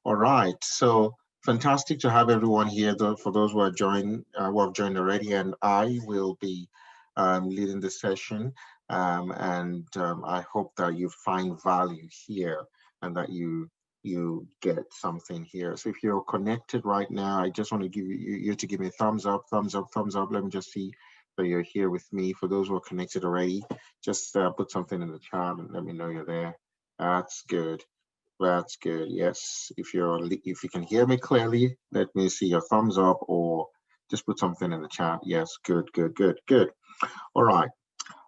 All right. So fantastic to have everyone here. Though, for those who have joined already, and I will be leading the session. And I hope that you find value here and that you get something here. So if you're connected right now, I just want to give you to give me a thumbs up, thumbs up, thumbs up. Let me just see that you're here with me. For those who are connected already, just put something in the chat and let me know you're there. That's good. That's good. Yes. If you can hear me clearly, let me see your thumbs up or just put something in the chat. Yes. Good. Good. Good. Good. All right.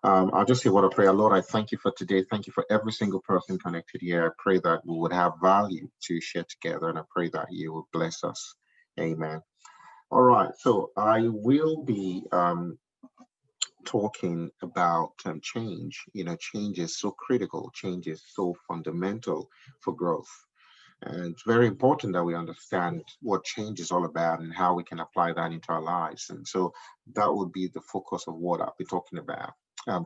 I'll just say what I pray. Lord, I thank you for today. Thank you for every single person connected here. I pray that we would have value to share together, and I pray that you will bless us. Amen. All right. So I will be talking about change. Change is so critical. Change is so fundamental for growth. And it's very important that we understand what change is all about and how we can apply that into our lives. And so that would be the focus of what I'll be talking about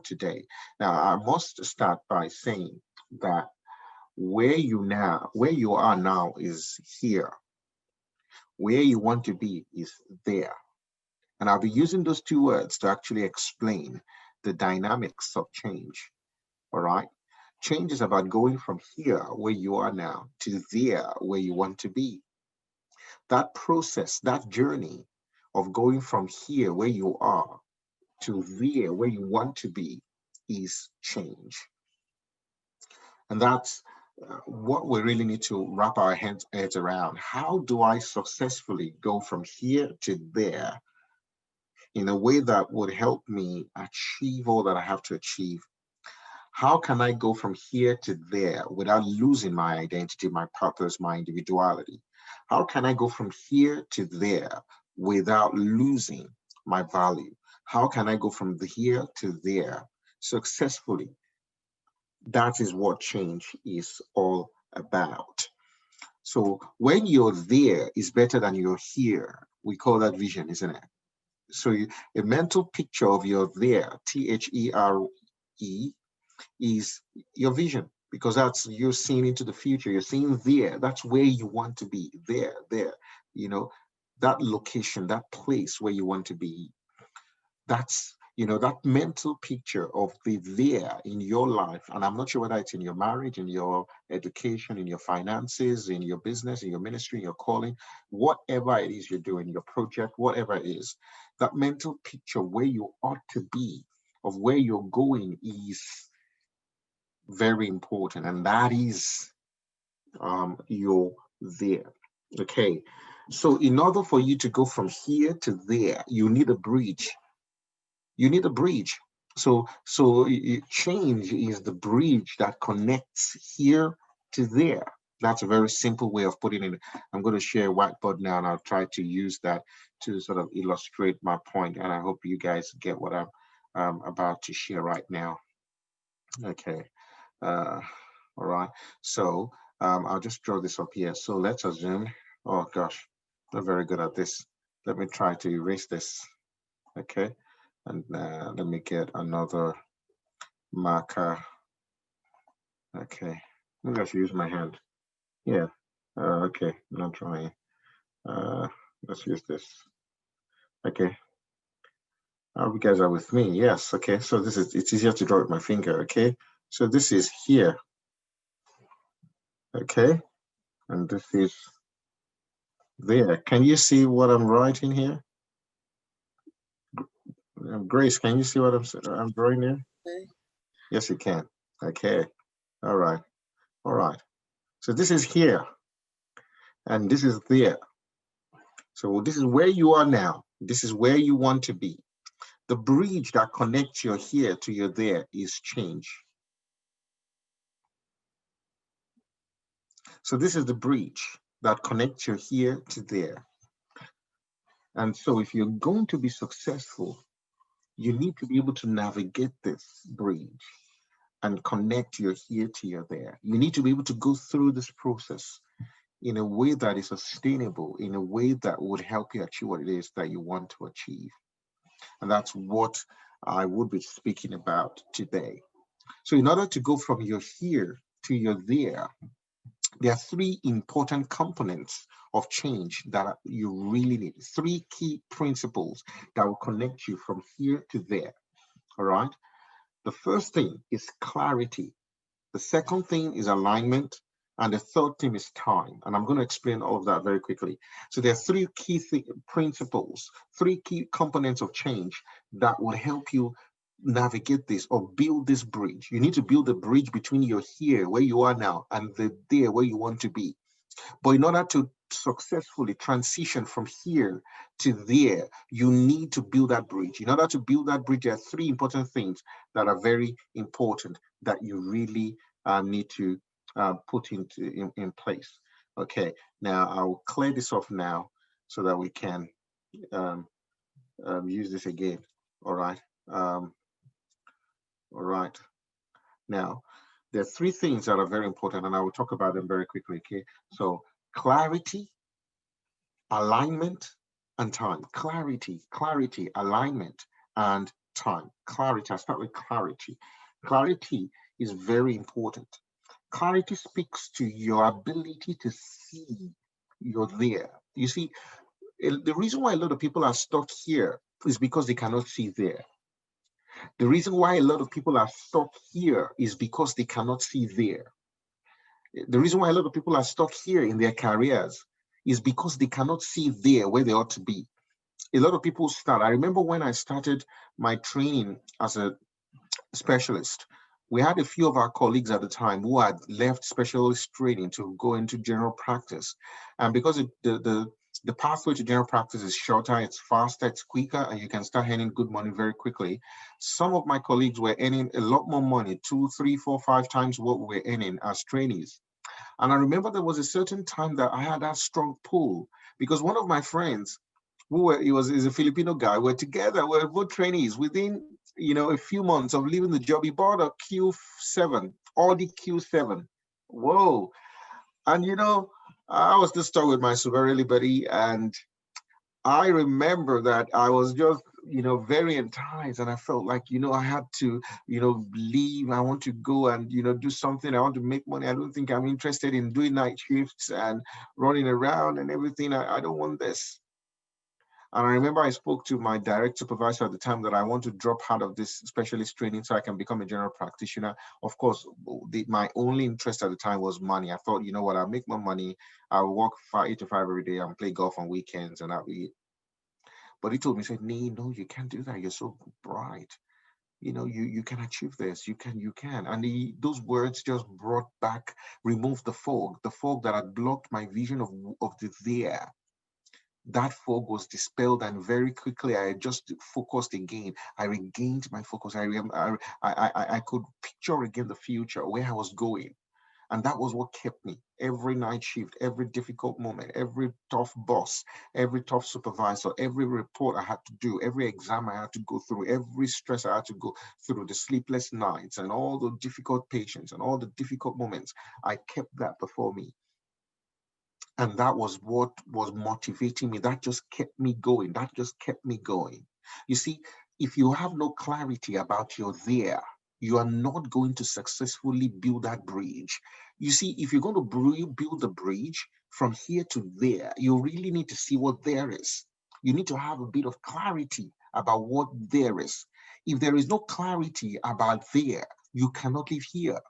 today. Now, I must start by saying that where you are now is here. Where you want to be is there. And I'll be using those two words to actually explain the dynamics of change. All right. Change is about going from here, where you are now, to there, where you want to be. That process, that journey of going from here, where you are, to there, where you want to be, is change. And that's what we really need to wrap our heads around. How do I successfully go from here to there in a way that would help me achieve all that I have to achieve? How can I go from here to there without losing my identity, my purpose, my individuality? How can I go from here to there without losing my value? How can I go from the here to there successfully? That is what change is all about. So when you're there is better than you're here. We call that vision, isn't it? So a mental picture of you're there, THERE, is your vision, because that's you're seeing into the future. You're seeing there. That's where you want to be. There. You know, that location, that place where you want to be. That's that mental picture of the there in your life. And I'm not sure whether it's in your marriage, in your education, in your finances, in your business, in your ministry, in your calling, whatever it is you're doing, your project, whatever it is, that mental picture where you ought to be, of where you're going, is very important, and that is your there. Okay, so in order for you to go from here to there, you need a bridge. You need a bridge. So change is the bridge that connects here to there. That's a very simple way of putting it. I'm going to share a whiteboard now, and I'll try to use that to sort of illustrate my point, and I hope you guys get what I'm about to share right now. Okay. Uh, all right. So I'll just draw this up here. So let's assume, oh gosh, not very good at this. Let me try to erase this. Okay. And let me get another marker. Okay. Maybe I should use my hand. Yeah. Okay. Not drawing. Uh, let's use this. Okay. I hope you guys are with me. Yes. Okay. So it's easier to draw with my finger. Okay. So this is here. Okay. And this is there. Can you see what I'm writing here? Grace, can you see what I'm drawing here? Okay. Yes, you can. Okay. All right. All right. So this is here, and this is there. So this is where you are now. This is where you want to be. The bridge that connects your here to your there is change. So this is the bridge that connects your here to there. And so if you're going to be successful, you need to be able to navigate this bridge and connect your here to your there. You need to be able to go through this process in a way that is sustainable, in a way that would help you achieve what it is that you want to achieve. And that's what I would be speaking about today. So in order to go from your here to your there, There are three important components of change that you really need. Three key principles that will connect you from here to there. All right. The first thing is clarity. The second thing is alignment. And the third thing is time. And I'm going to explain all of that very quickly. So there are three key principles, three key components of change that will help you navigate this or build this bridge. You need to build a bridge between your here, where you are now, and the there, where you want to be. But in order to successfully transition from here to there, you need to build that bridge. In order to build that bridge, there are three important things that are very important that you really need to put in place. Okay, now I will clear this off now so that we can um, use this again. All right. All right. Now, there are three things that are very important, and I will talk about them very quickly. Okay. So, clarity, alignment, and time. Clarity, alignment, and time. Clarity. I start with clarity. Clarity is very important. Clarity speaks to your ability to see you're there. You see, the reason why a lot of people are stuck here is because they cannot see there. The reason why a lot of people are stuck here is because they cannot see there. The reason why a lot of people are stuck here in their careers is because they cannot see there where they ought to be. A lot of people start. I remember when I started my training as a specialist, we had a few of our colleagues at the time who had left specialist training to go into general practice. And because the pathway to general practice is shorter, it's faster, it's quicker, and you can start earning good money very quickly. Some of my colleagues were earning a lot more money, 2, 3, 4, 5 times what we were earning as trainees. And I remember there was a certain time that I had that strong pull because one of my friends, is a Filipino guy, we're together, we're both trainees. Within a few months of leaving the job, he bought a Q7, Audi Q7. Whoa. And I was just stuck with my Subaru Liberty, and I remember that I was just, very enticed, and I felt like, I had to, leave. I want to go and, do something. I want to make money. I don't think I'm interested in doing night shifts and running around and everything. I don't want this. And I remember I spoke to my direct supervisor at the time that I want to drop out of this specialist training so I can become a general practitioner. Of course, my only interest at the time was money. I thought, you know what, I'll make my money. I'll work 8 to 5 every day and play golf on weekends, and that'll be it. But he told me, he said, "Nee, no, you can't do that. You're so bright. You can achieve this. You can." And those words just brought back, removed the fog that had blocked my vision of the there. That fog was dispelled, and very quickly I just focused again. I regained my focus. I could picture again the future, where I was going. And that was what kept me. Every night shift, every difficult moment, every tough boss, every tough supervisor, every report I had to do, every exam I had to go through, every stress I had to go through, the sleepless nights and all the difficult patients and all the difficult moments, I kept that before me. And that was what was motivating me. That just kept me going. That just kept me going. You see, if you have no clarity about your there, you are not going to successfully build that bridge. You see, if you're going to build the bridge from here to there, you really need to see what there is. You need to have a bit of clarity about what there is. If there is no clarity about there, you cannot live here.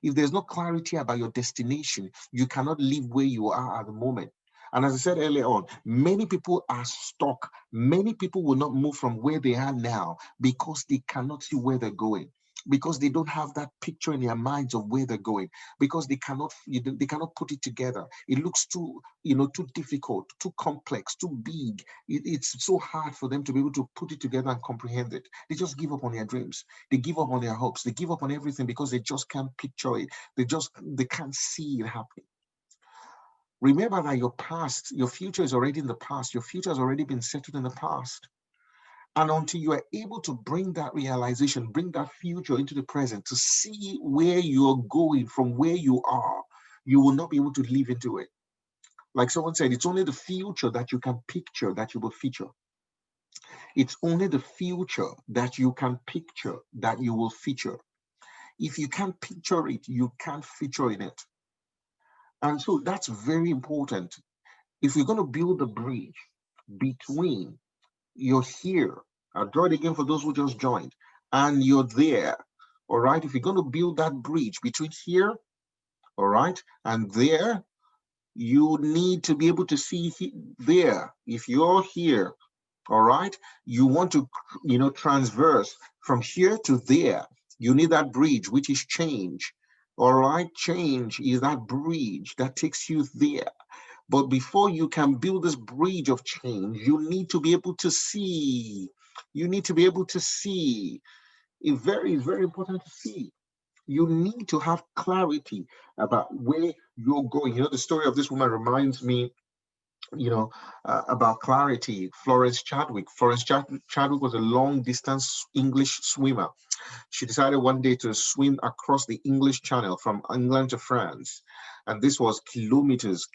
If there's no clarity about your destination, you cannot live where you are at the moment. And as I said earlier on, many people are stuck. Many people will not move from where they are now because they cannot see where they're going, because they don't have that picture in their minds of where they're going, because they cannot put it together. It looks too difficult, too complex, too big. It's so hard for them to be able to put it together and comprehend it. They just give up on their dreams. They give up on their hopes. They give up on everything because they just can't picture it. They can't see it happening. Remember that your future is already in the past. Your future has already been settled in the past. And until you are able to bring that realization, bring that future into the present, to see where you're going from where you are, you will not be able to live into it. Like someone said, it's only the future that you can picture that you will feature. It's only the future that you can picture that you will feature. If you can't picture it, you can't feature in it. And so that's very important. If you're going to build a bridge between you're here, I'll draw it again for those who just joined, and you're there, all right? If you're going to build that bridge between here, all right, and there, you need to be able to see there. If you're here, all right, you want to, transverse from here to there. You need that bridge, which is change. All right, change is that bridge that takes you there. But before you can build this bridge of change, you need to be able to see. You need to be able to see. It's very important to see. You need to have clarity about where you're going. The story of this woman reminds me, about clarity. Florence Chadwick was a long distance English swimmer. She decided one day to swim across the English Channel from England to France. And this was kilometers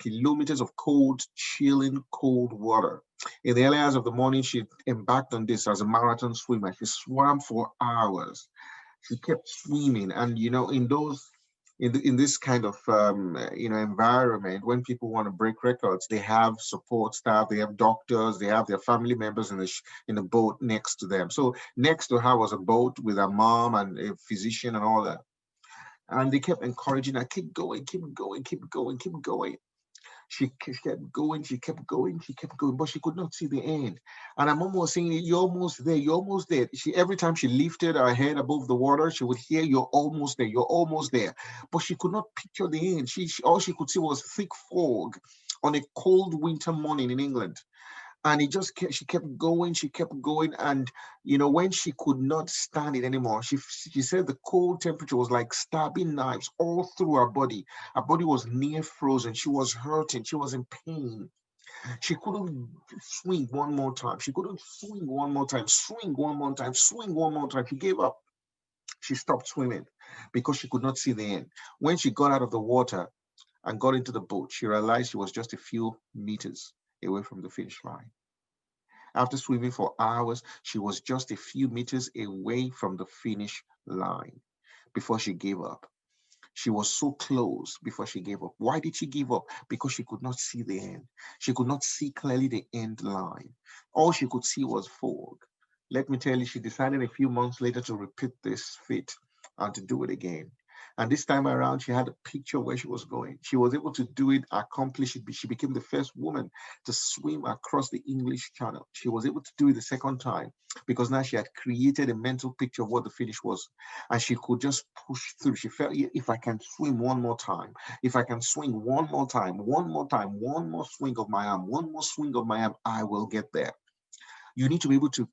of cold, chilling, cold water. In the early hours of the morning, she embarked on this as a marathon swimmer. She swam for hours. She kept swimming. And, in this kind of environment, when people want to break records, they have support staff, they have doctors, they have their family members in the boat next to them. So next to her was a boat with her mom and a physician and all that, and they kept encouraging her, keep going, keep going, keep going, keep going. She kept going, she kept going, she kept going, but she could not see the end. And I'm almost saying, you're almost there, you're almost there. Every time she lifted her head above the water, she would hear, you're almost there, you're almost there. But she could not picture the end. All she could see was thick fog on a cold winter morning in England. And she kept going, she kept going. And, when she could not stand it anymore, she said the cold temperature was like stabbing knives all through her body. Her body was near frozen. She was hurting. She was in pain. She couldn't swing one more time. She couldn't swing one more time, swing one more time, swing one more time. She gave up. She stopped swimming because she could not see the end. When she got out of the water and got into the boat, she realized she was just a few meters away from the finish line. After swimming for hours, she was just a few meters away from the finish line before she gave up. She was so close before she gave up. Why did she give up? Because she could not see the end. She could not see clearly the end line. All she could see was fog. Let me tell you, she decided a few months later to repeat this feat and to do it again. And this time around, she had a picture where she was going. She was able to do it, accomplish it. She became the first woman to swim across the English Channel. She was able to do it the second time because now she had created a mental picture of what the finish was. And she could just push through. She felt, if I can swim one more time, if I can swing one more time, one more time, one more swing of my arm, one more swing of my arm, I will get there. You need to be able to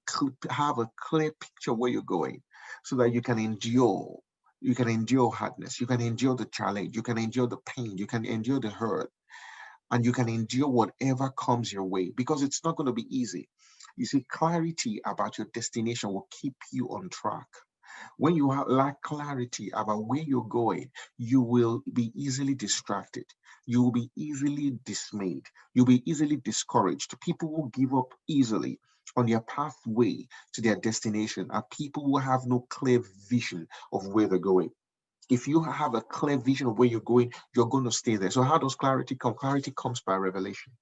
have a clear picture where you're going so that you can endure. You can endure hardness. You can endure the challenge. You can endure the pain. You can endure the hurt. And you can endure whatever comes your way because it's not going to be easy. You see, clarity about your destination will keep you on track. When you lack clarity about where you're going, you will be easily distracted. You will be easily dismayed. You'll be easily discouraged. People will give up easily on their pathway to their destination are people who have no clear vision of where they're going. If you have a clear vision of where you're going, you're going to stay there. So how does clarity come? Clarity comes by revelation.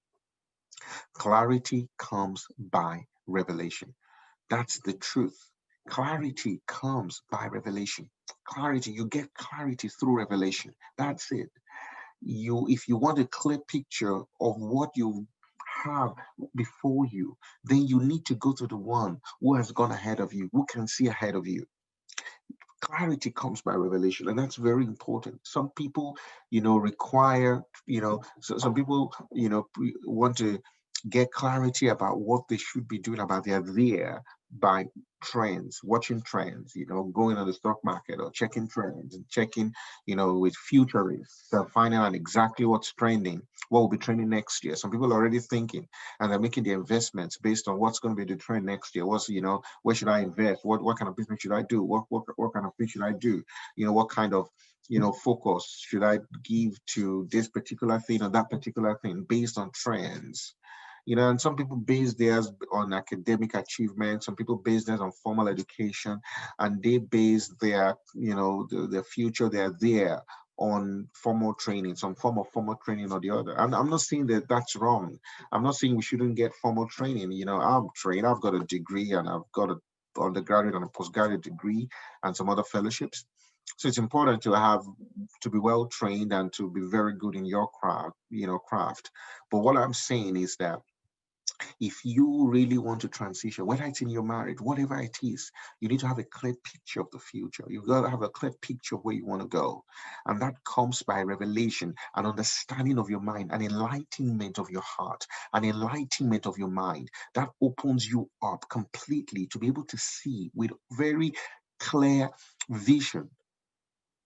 Clarity comes by revelation. That's the truth. Clarity comes by revelation. Clarity, you get clarity through revelation. That's it. If you want a clear picture of what you have before you, then you need to go to the one who has gone ahead of you, who can see ahead of you. Clarity comes by revelation, and that's very important. Some people, require, so some people, want to get clarity about what they should be doing about their there by trends, watching trends, going on the stock market or checking trends and checking, with futurists, finding out exactly what's trending, what will be trending next year. Some people are already thinking and they're making their investments based on what's going to be the trend next year. Where should I invest? What kind of business should I do? What kind of thing should I do? What kind of focus should I give to this particular thing or that particular thing based on trends? And some people base theirs on academic achievement. Some people base theirs on formal education, and they base their, their future, they're there on formal training, some form of formal training or the other. And I'm not saying that that's wrong. I'm not saying we shouldn't get formal training. You know, I'm trained, I've got a degree, and I've got a undergraduate and a postgraduate degree and some other fellowships. So it's important to have, to be well trained and to be very good in your craft. But what I'm saying is that if you really want to transition, whether it's in your marriage, whatever it is, you need to have a clear picture of the future. You've got to have a clear picture of where you want to go. And that comes by revelation, an understanding of your mind, an enlightenment of your heart, an enlightenment of your mind. That opens you up completely to be able to see with very clear vision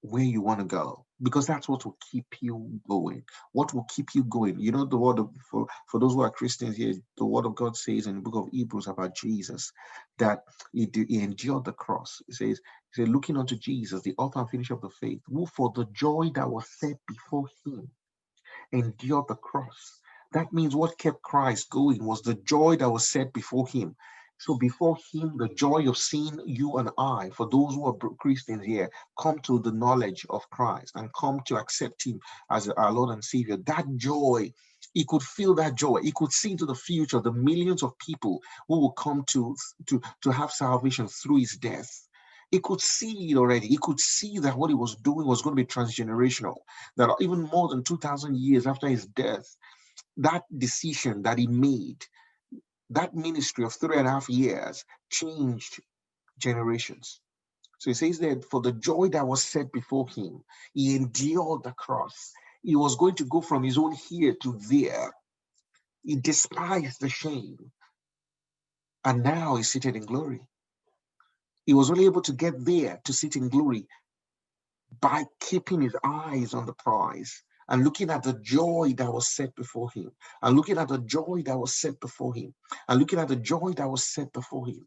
where you want to go, because that's what will keep you going. What will keep you going? You know, the word of, for those who are Christians here, the word of God says in the book of Hebrews about Jesus that he endured the cross. It says, looking unto Jesus, the author and finisher of the faith, who for the joy that was set before him endured the cross. That means what kept Christ going was the joy that was set before him. So before him, the joy of seeing you and I, for those who are Christians here, come to the knowledge of Christ and come to accept him as our Lord and Savior, that joy, he could feel that joy. He could see into the future the millions of people who will come to have salvation through his death. He could see it already. He could see that what he was doing was going to be transgenerational, that even more than 2,000 years after his death, that decision that he made, that ministry of 3.5 years, changed generations. So he says that for the joy that was set before him, he endured the cross. He was going to go from his own here to there. He despised the shame. And now he's seated in glory. He was only able to get there to sit in glory by keeping his eyes on the prize and looking at the joy that was set before him, and looking at the joy that was set before him, and looking at the joy that was set before him.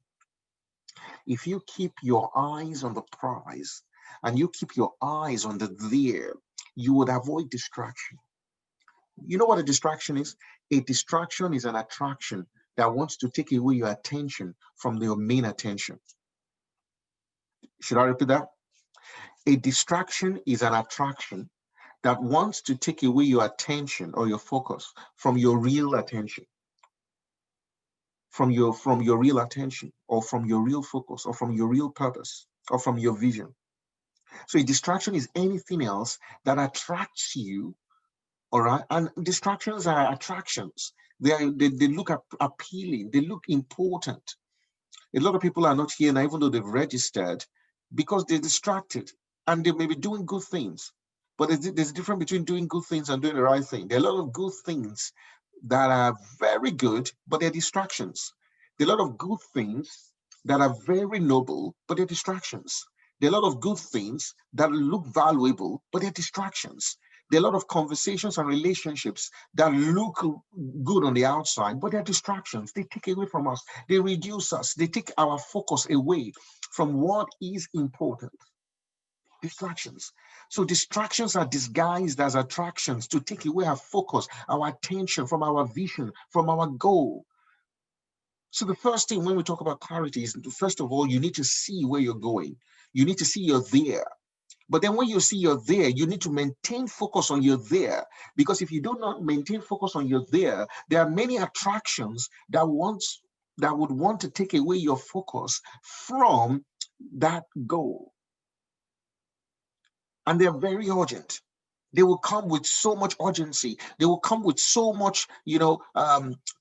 If you keep your eyes on the prize and you keep your eyes on the there, you would avoid distraction. You know what a distraction is? A distraction is an attraction that wants to take away your attention from your main attention. Should I repeat that? A distraction is an attraction that wants to take away your attention or your focus from your real attention, from your real attention, or from your real focus, or from your real purpose, or from your vision. So a distraction is anything else that attracts you, all right? And distractions are attractions. They look appealing, they look important. A lot of people are not here now, even though they've registered, because they're distracted and they may be doing good things. But there's a difference between doing good things and doing the right thing. There are a lot of good things that are very good, but they're distractions. There are a lot of good things that are very noble, but they're distractions. There are a lot of good things that look valuable, but they're distractions. There are a lot of conversations and relationships that look good on the outside, but they're distractions. They take away from us. They reduce us. They take our focus away from what is important. Distractions. So distractions are disguised as attractions to take away our focus, our attention from our vision, from our goal. So the first thing when we talk about clarity is, first of all, you need to see where you're going. You need to see you're there. But then when you see you're there, you need to maintain focus on you're there. Because if you do not maintain focus on you're there are many attractions that would want to take away your focus from that goal. And they're very urgent. They will come with so much urgency. They will come with so much,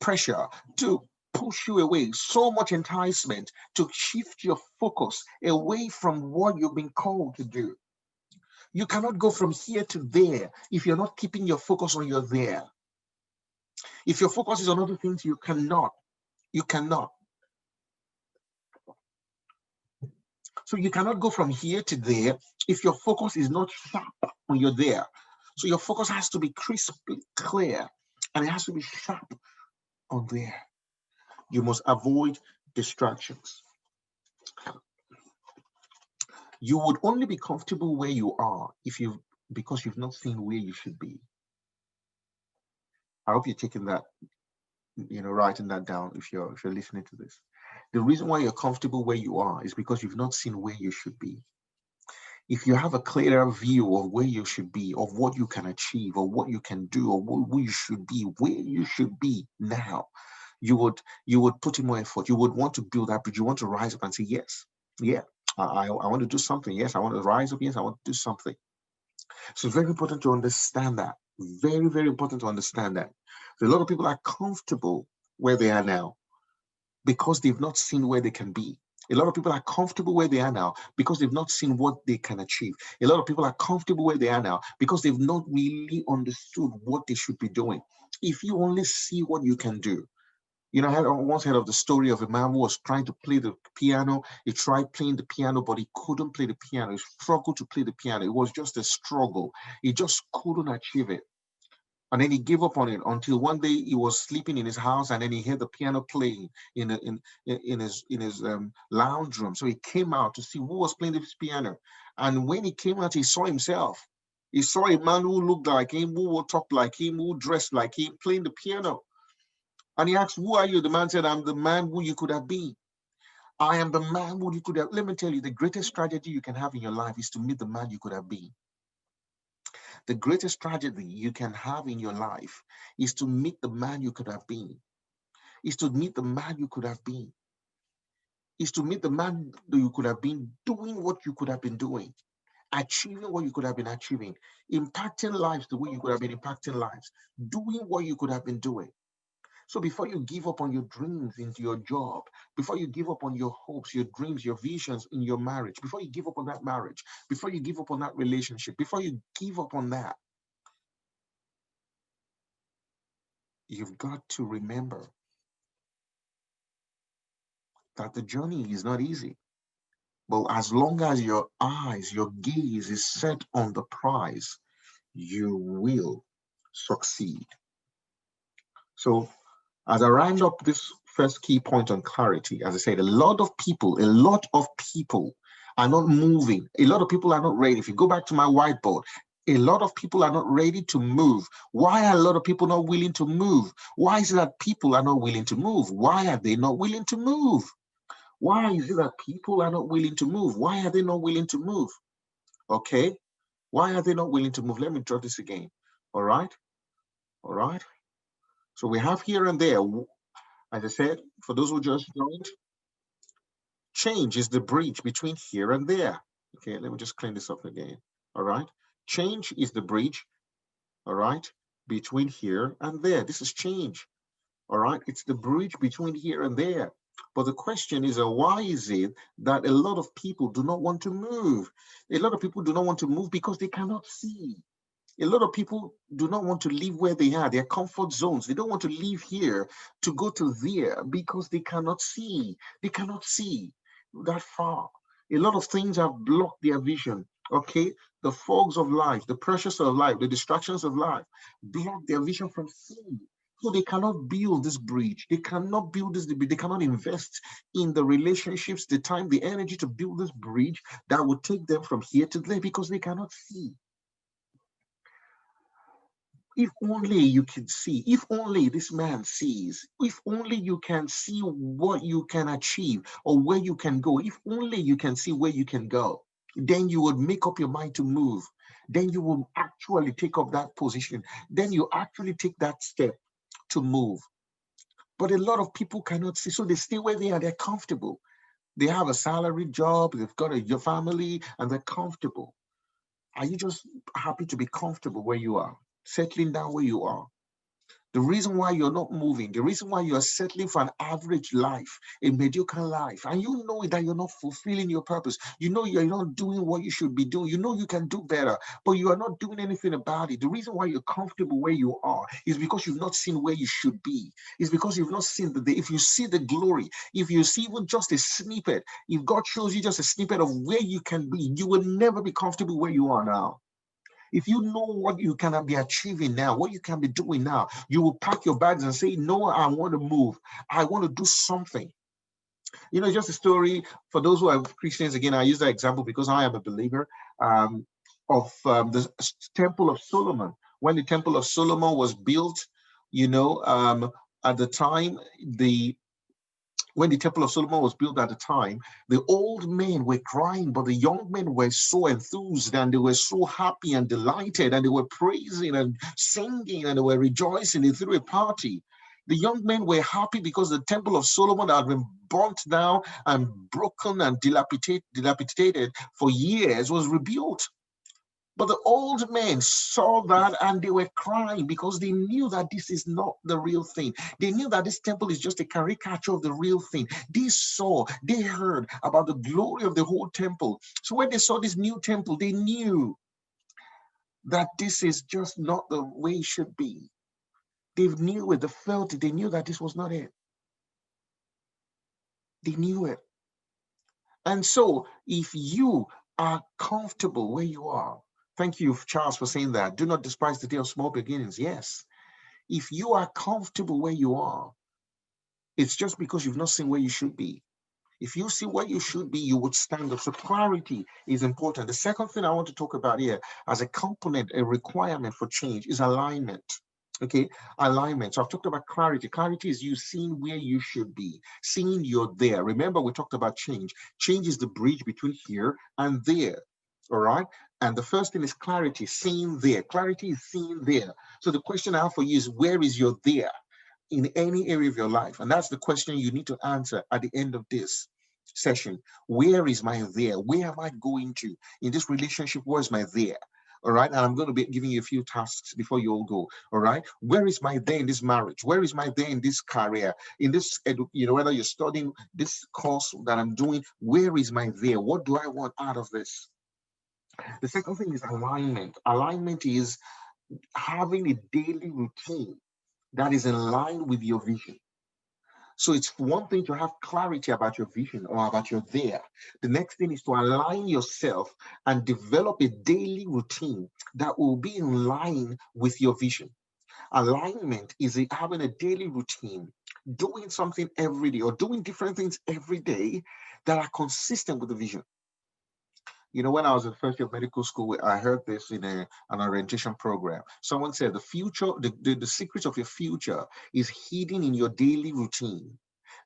pressure to push you away, so much enticement to shift your focus away from what you've been called to do. You cannot go from here to there if you're not keeping your focus on your there. If your focus is on other things, you cannot. You cannot. So you cannot go from here to there if your focus is not sharp when you're there. So your focus has to be crisp, clear, and it has to be sharp on there. You must avoid distractions. You would only be comfortable where you are because you've not seen where you should be. I hope you're taking that, writing that down if you're listening to this. The reason why you're comfortable where you are is because you've not seen where you should be. if you have a clearer view of where you should be, of what you can achieve, or what you can do, or who you should be, where you should be now, you would put in more effort. You would want to build that bridge. You want to rise up and say, yes, yeah, I want to do something. Yes, I want to rise up. Yes, I want to do something. So it's very important to understand that. Very, very important to understand that. So a lot of people are comfortable where they are now because they've not seen where they can be. A lot of people are comfortable where they are now because they've not seen what they can achieve. A lot of people are comfortable where they are now because they've not really understood what they should be doing. If you only see what you can do, I had once heard of the story of a man who was trying to play the piano. He tried playing the piano, but he couldn't play the piano. He struggled to play the piano. It was just a struggle. He just couldn't achieve it. And then he gave up on it until one day he was sleeping in his house, and then he heard the piano playing in his lounge room. So he came out to see who was playing this piano. And when he came out, he saw himself. He saw a man who looked like him, who talked like him, who dressed like him, playing the piano. And he asked, "Who are you?" The man said, "I'm the man who you could have been. I am the man who you could have." Let me tell you, the greatest tragedy you can have in your life is to meet the man you could have been. The greatest tragedy you can have in your life is to meet the man you could have been. Is to meet the man you could have been. Is to meet the man that you could have been, doing what you could have been doing, achieving what you could have been achieving, impacting lives the way you could have been impacting lives, doing what you could have been doing. So before you give up on your dreams into your job, before you give up on your hopes, your dreams, your visions in your marriage, before you give up on that marriage, before you give up on that relationship, before you give up on that, you've got to remember that the journey is not easy. But as long as your eyes, your gaze is set on the prize, you will succeed. So as I round up this first key point on clarity, as I said, a lot of people are not moving. A lot of people are not ready. If you go back to my whiteboard, a lot of people are not ready to move. Why are a lot of people not willing to move? Why is it that people are not willing to move? Why are they not willing to move? Why is it that people are not willing to move? Why are they not willing to move? Okay. Why are they not willing to move? Let me draw this again. All right. All right. So we have here and there. As I said, for those who just joined, change is the bridge between here and there. Okay, let me just clean this up again. All right. Change is the bridge, all right, between here and there. This is change. All right. It's the bridge between here and there. But the question is, why is it that a lot of people do not want to move? A lot of people do not want to move because they cannot see. A lot of people do not want to live where they are, their comfort zones. They don't want to live here to go to there because they cannot see. They cannot see that far. A lot of things have blocked their vision. Okay, the fogs of life, the pressures of life, the distractions of life block their vision from seeing. So they cannot build this bridge. They cannot build this bridge. They cannot invest in the relationships, the time, the energy to build this bridge that would take them from here to there because they cannot see. If only you can see, if only this man sees, if only you can see what you can achieve or where you can go, if only you can see where you can go, then you would make up your mind to move. Then you will actually take up that position. Then you actually take that step to move. But a lot of people cannot see, so they stay where they are. They're comfortable. They have a salary job, they've got your family, and they're comfortable. Are you just happy to be comfortable where you are, settling down where you are? The reason why you're not moving, the reason why you're settling for an average life, a mediocre life, and you know that you're not fulfilling your purpose. You know you're not doing what you should be doing. You know you can do better, but you are not doing anything about it. The reason why you're comfortable where you are is because you've not seen where you should be. It's because you've not seen if you see the glory, if you see even just a snippet, if God shows you just a snippet of where you can be, you will never be comfortable where you are now. If you know what you can be achieving now, what you can be doing now, you will pack your bags and say, no, I want to move. I want to do something. Just a story for those who are Christians. Again, I use that example because I am a believer of the Temple of Solomon. When the Temple of Solomon was built, at the time, the when the Temple of Solomon was built at the time, the old men were crying, but the young men were so enthused and they were so happy and delighted, and they were praising and singing and they were rejoicing. They threw a party. The young men were happy because the Temple of Solomon had been burnt down and broken and dilapidated for years was rebuilt. But the old men saw that and they were crying because they knew that this is not the real thing. They knew that this temple is just a caricature of the real thing. They saw, they heard about the glory of the whole temple. So when they saw this new temple, they knew that this is just not the way it should be. They knew it, they felt it, they knew that this was not it. They knew it. And so if you are comfortable where you are, thank you, Charles, for saying that. Do not despise the day of small beginnings. Yes. If you are comfortable where you are, it's just because you've not seen where you should be. If you see where you should be, you would stand up. So clarity is important. The second thing I want to talk about here as a component, a requirement for change is alignment. Okay, alignment. So I've talked about clarity. Clarity is you seeing where you should be, seeing you're there. Remember, we talked about change. Change is the bridge between here and there. All right. And the first thing is clarity, seeing there. Clarity is seeing there. So the question I have for you is, where is your there in any area of your life? And that's the question you need to answer at the end of this session. Where is my there? Where am I going to? In this relationship, where is my there? All right. And I'm going to be giving you a few tasks before you all go. All right. Where is my there in this marriage? Where is my there in this career? In this, whether you're studying this course that I'm doing, where is my there? What do I want out of this? The second thing is alignment. Alignment is having a daily routine that is in line with your vision. So it's one thing to have clarity about your vision or about your there. The next thing is to align yourself and develop a daily routine that will be in line with your vision. Alignment is having a daily routine, doing something every day or doing different things every day that are consistent with the vision. When I was in first year of medical school, I heard this in an orientation program. Someone said the future, the secret of your future is hidden in your daily routine.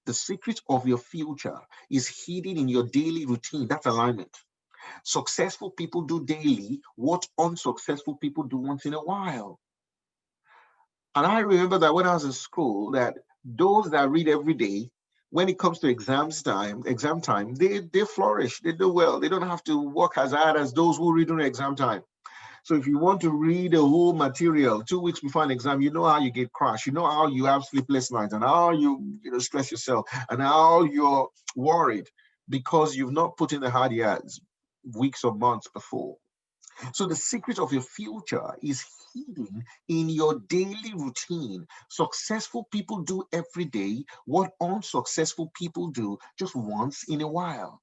The secret of your future is hidden in your daily routine. That's alignment. Successful people do daily what unsuccessful people do once in a while. And I remember that when I was in school, that those that read every day, when it comes to exam time, they flourish, they do well. They don't have to work as hard as those who read during exam time. So if you want to read a whole material 2 weeks before an exam, you know how you get crashed. You know how you have sleepless nights and how you stress yourself and how you're worried because you've not put in the hard yards weeks or months before. So the secret of your future is hidden in your daily routine. Successful people do every day what unsuccessful people do just once in a while.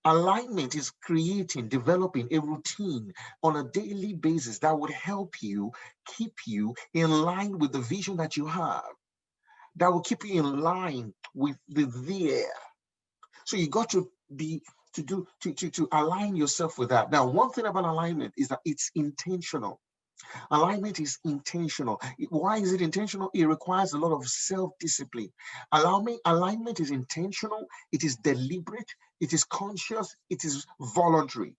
Alignment is developing a routine on a daily basis that would help you, keep you in line with the vision that you have, that will keep you in line with the there. So you got to be to align yourself with that. Now, one thing about alignment is that it's intentional. Alignment is intentional. Why is it intentional? It requires a lot of self-discipline. Alignment is intentional, it is deliberate, it is conscious, it is voluntary.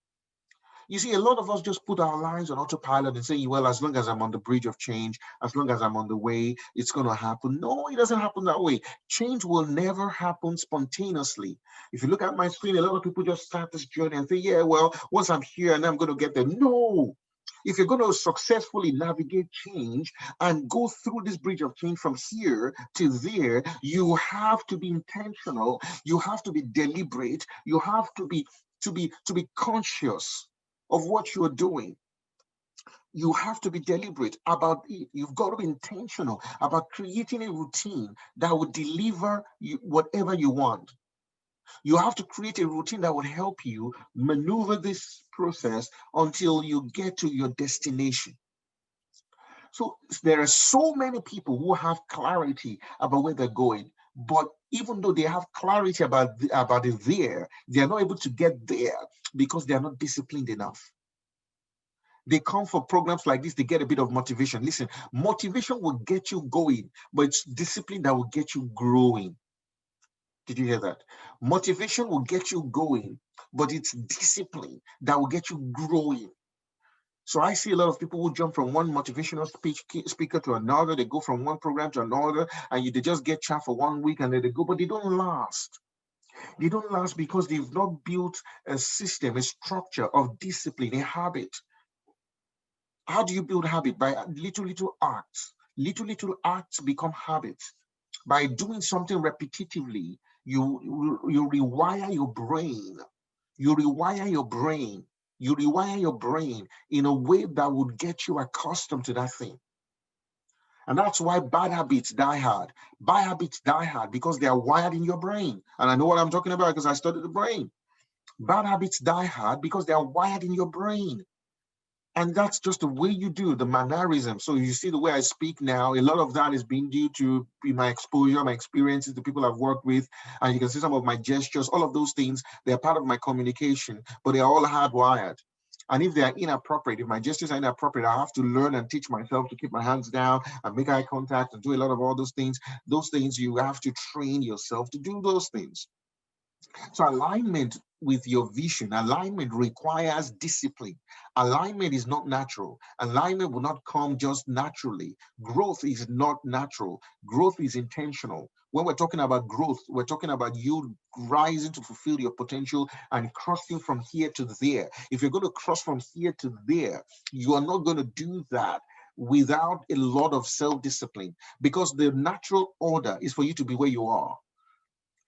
You see, a lot of us just put our lives on autopilot and say, well, as long as I'm on the bridge of change, as long as I'm on the way, it's going to happen. No, it doesn't happen that way. Change will never happen spontaneously. If you look at my screen, a lot of people just start this journey and say, yeah, well, once I'm here and I'm going to get there. No. If you're going to successfully navigate change and go through this bridge of change from here to there, you have to be intentional. You have to be deliberate. You have to be conscious of what you're doing. You have to be deliberate about it. You've got to be intentional about creating a routine that will deliver you whatever you want. You have to create a routine that will help you maneuver this process until you get to your destination. So there are so many people who have clarity about where they're going, but even though they have clarity about it there, they are not able to get there because they are not disciplined enough. They come for programs like this, they get a bit of motivation. Listen, motivation will get you going, but it's discipline that will get you growing. Did you hear that? Motivation will get you going, but it's discipline that will get you growing. So I see a lot of people who jump from one motivational speaker to another. They go from one program to another, and they just get chat for 1 week and then they go, but they don't last. They don't last because they've not built a system, a structure of discipline, a habit. How do you build habit? By little, little acts. Little, little acts become habits. By doing something repetitively, you rewire your brain. You rewire your brain. You rewire your brain in a way that would get you accustomed to that thing. And that's why bad habits die hard. Bad habits die hard because they are wired in your brain. And I know what I'm talking about because I studied the brain. Bad habits die hard because they are wired in your brain. And that's just the way you do the mannerism. So you see the way I speak now, a lot of that is being due to my exposure, my experiences, the people I've worked with. And you can see some of my gestures, all of those things, they're part of my communication, but they're all hardwired. And if they are inappropriate, if my gestures are inappropriate, I have to learn and teach myself to keep my hands down and make eye contact and do a lot of all those things. Those things, you have to train yourself to do those things. So alignment with your vision, alignment requires discipline. Alignment is not natural. Alignment will not come just naturally. Growth is not natural. Growth is intentional. When we're talking about growth, we're talking about you rising to fulfill your potential and crossing from here to there. If you're going to cross from here to there, you are not going to do that without a lot of self-discipline, because the natural order is for you to be where you are.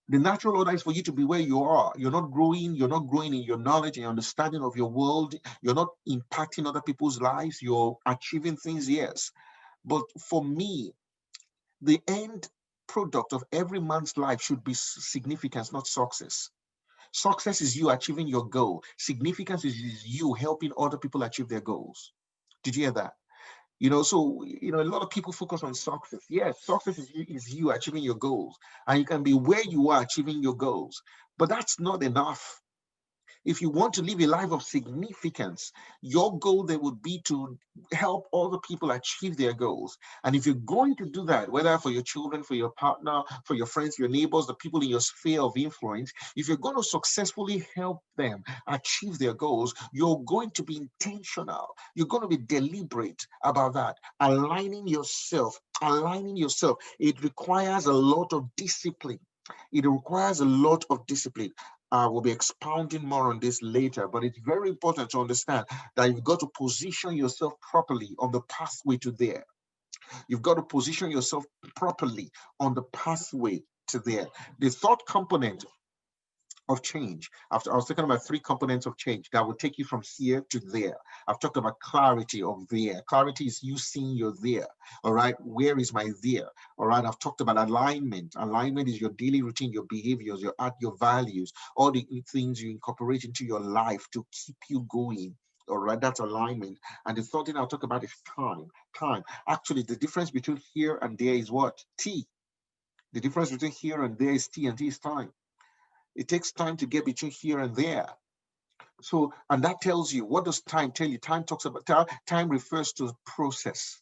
The natural order is for you to be where you are. You're not growing. You're not growing in your knowledge and understanding of your world. You're not impacting other people's lives. You're achieving things, yes. But for me, the end product of every man's life should be significance, not success. Success is you achieving your goal. Significance is you helping other people achieve their goals. Did you hear that? So a lot of people focus on success. Yes, success is you achieving your goals, and you can be where you are achieving your goals, but that's not enough. If you want to live a life of significance, your goal there would be to help other people achieve their goals. And if you're going to do that, whether for your children, for your partner, for your friends, your neighbors, the people in your sphere of influence, if you're going to successfully help them achieve their goals, you're going to be intentional. You're going to be deliberate about that. Aligning yourself. It requires a lot of discipline. It requires a lot of discipline. We'll be expounding more on this later, but it's very important to understand that you've got to position yourself properly on the pathway to there. You've got to position yourself properly on the pathway to there. The third component of change. After I was talking about three components of change that will take you from here to there. I've talked about clarity of there. Clarity is you seeing your there. All right. Where is my there? All right. I've talked about alignment. Alignment is your daily routine, your behaviors, your values, all the things you incorporate into your life to keep you going. All right, that's alignment. And the third thing I'll talk about is time. Time. Actually, the difference between here and there is what? T. The difference between here and there is T, and T is time. It takes time to get between here and there. So, and that tells you, what does time tell you? Time talks about, time refers to process.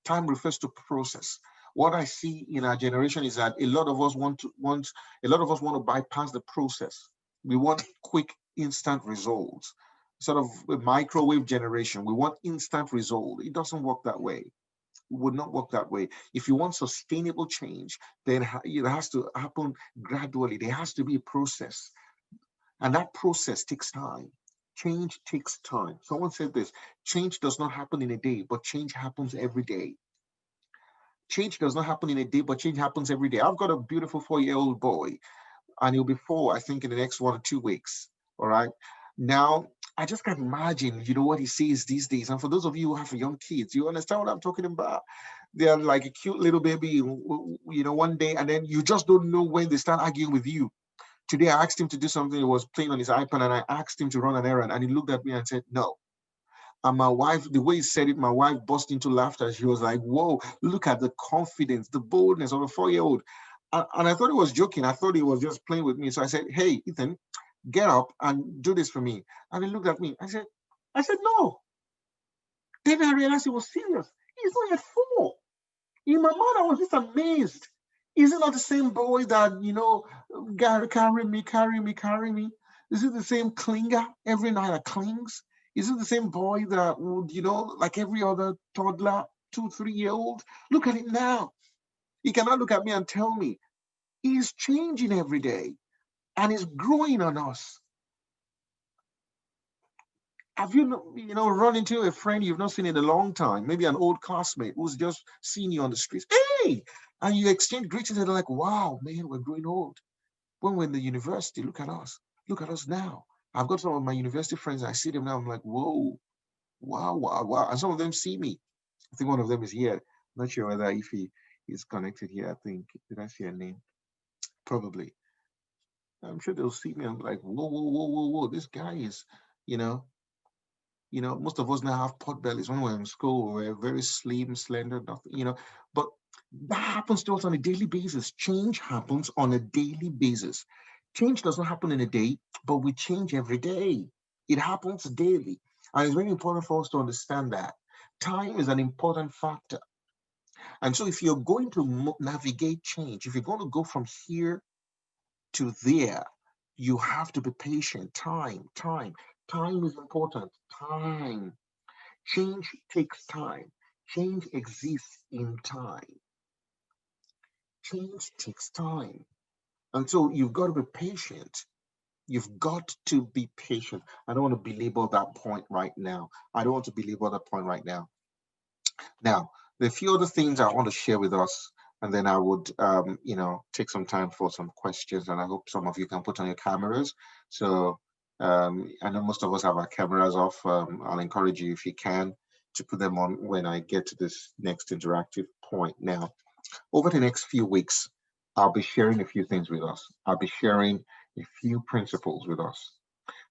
Time refers to process. What I see in our generation is that a lot of us want to bypass the process. We want quick, instant results. Sort of a microwave generation. We want instant result. It doesn't work that way. Would not work that way. If you want sustainable change, then it has to happen gradually. There has to be a process, and that process takes time. Change takes time. Someone said this: change does not happen in a day, but change happens every day. Change does not happen in a day, but change happens every day. I've got a beautiful 4-year-old boy, and he'll be 4, I think, in the next 1 or 2 weeks. All right. Now, I just can't imagine, what he sees these days. And for those of you who have young kids, you understand what I'm talking about? They're like a cute little baby, one day, and then you just don't know when they start arguing with you. Today, I asked him to do something. He was playing on his iPad, and I asked him to run an errand, and he looked at me and said, no. And my wife, the way he said it, my wife burst into laughter. She was like, whoa, look at the confidence, the boldness of a 4-year-old. And I thought he was joking. I thought he was just playing with me. So I said, hey, Ethan, get up and do this for me. And he looked at me. I said, no. Then I realized he was serious. He's not yet 4. In my mind, I was just amazed. Is it not the same boy that, carry me, carry me, carry me? Is it the same clinger every night that clings? Is it the same boy that would, like every other toddler, 2, 3 year old? Look at him now. He cannot look at me and tell me. He's changing every day and is growing on us. Have you, run into a friend you've not seen in a long time, maybe an old classmate who's just seen you on the streets? Hey! And you exchange greetings and they're like, wow, man, we're growing old. When we're in the university, look at us. Look at us now. I've got some of my university friends. I see them now. I'm like, whoa, wow, wow, wow. And some of them see me. I think one of them is here. I'm not sure whether if he is connected here. I think, did I see a name? Probably. I'm sure they'll see me. I'm like, whoa, whoa, whoa, whoa, whoa. This guy is, you know, most of us now have pot bellies. When we're in school, we're very slim, slender, nothing, but that happens to us on a daily basis. Change happens on a daily basis. Change doesn't happen in a day, but we change every day. It happens daily. And it's very important for us to understand that time is an important factor. And so if you're going to navigate change, if you're going to go from here to there, you have to be patient. Time is important. Time. Change takes time. Change exists in time. Change takes time. And so you've got to be patient. You've got to be patient. I don't want to belabor that point right now. Now, there are a few other things I want to share with us, and then I would, take some time for some questions, and I hope some of you can put on your cameras. So I know most of us have our cameras off. I'll encourage you, if you can, to put them on when I get to this next interactive point. Now, over the next few weeks, I'll be sharing a few things with us. I'll be sharing a few principles with us.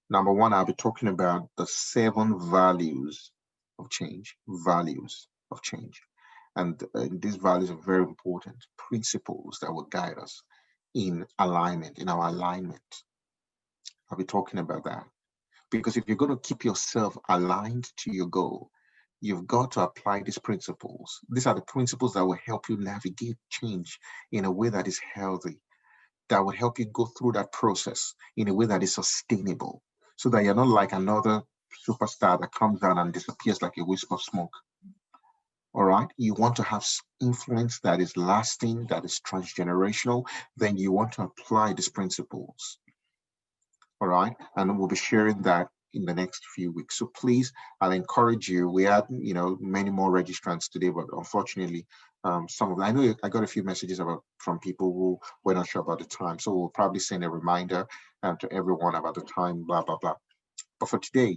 Number one, I'll be talking about the 7 values of change, values of change. And these values are very important principles that will guide us in alignment, in our alignment. I'll be talking about that. Because if you're going to keep yourself aligned to your goal, you've got to apply these principles. These are the principles that will help you navigate change in a way that is healthy, that will help you go through that process in a way that is sustainable, so that you're not like another superstar that comes down and disappears like a wisp of smoke. All right. You want to have influence that is lasting, that is transgenerational, then you want to apply these principles. All right. And we'll be sharing that in the next few weeks. So please, I'll encourage you. We had, many more registrants today, but unfortunately, some of them, I know I got a few messages from people who were not sure about the time. So we'll probably send a reminder to everyone about the time, blah, blah, blah. But for today,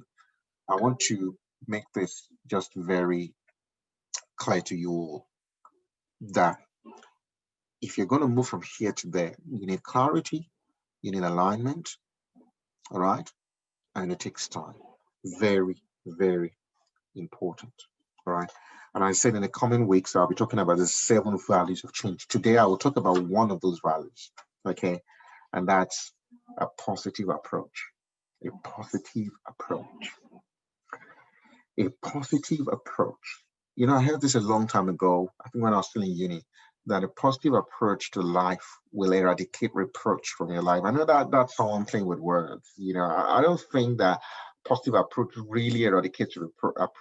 I want to make this just very clear to you all that if you're going to move from here to there, you need clarity, you need alignment, all right? And it takes time. Very, very important, all right? And I said in the coming weeks, I'll be talking about the 7 values of change. Today, I will talk about one of those values, okay? And that's a positive approach. A positive approach. A positive approach. I heard this a long time ago, I think when I was still in uni, that a positive approach to life will eradicate reproach from your life. I know that that's someone playing with words. I don't think that positive approach really eradicates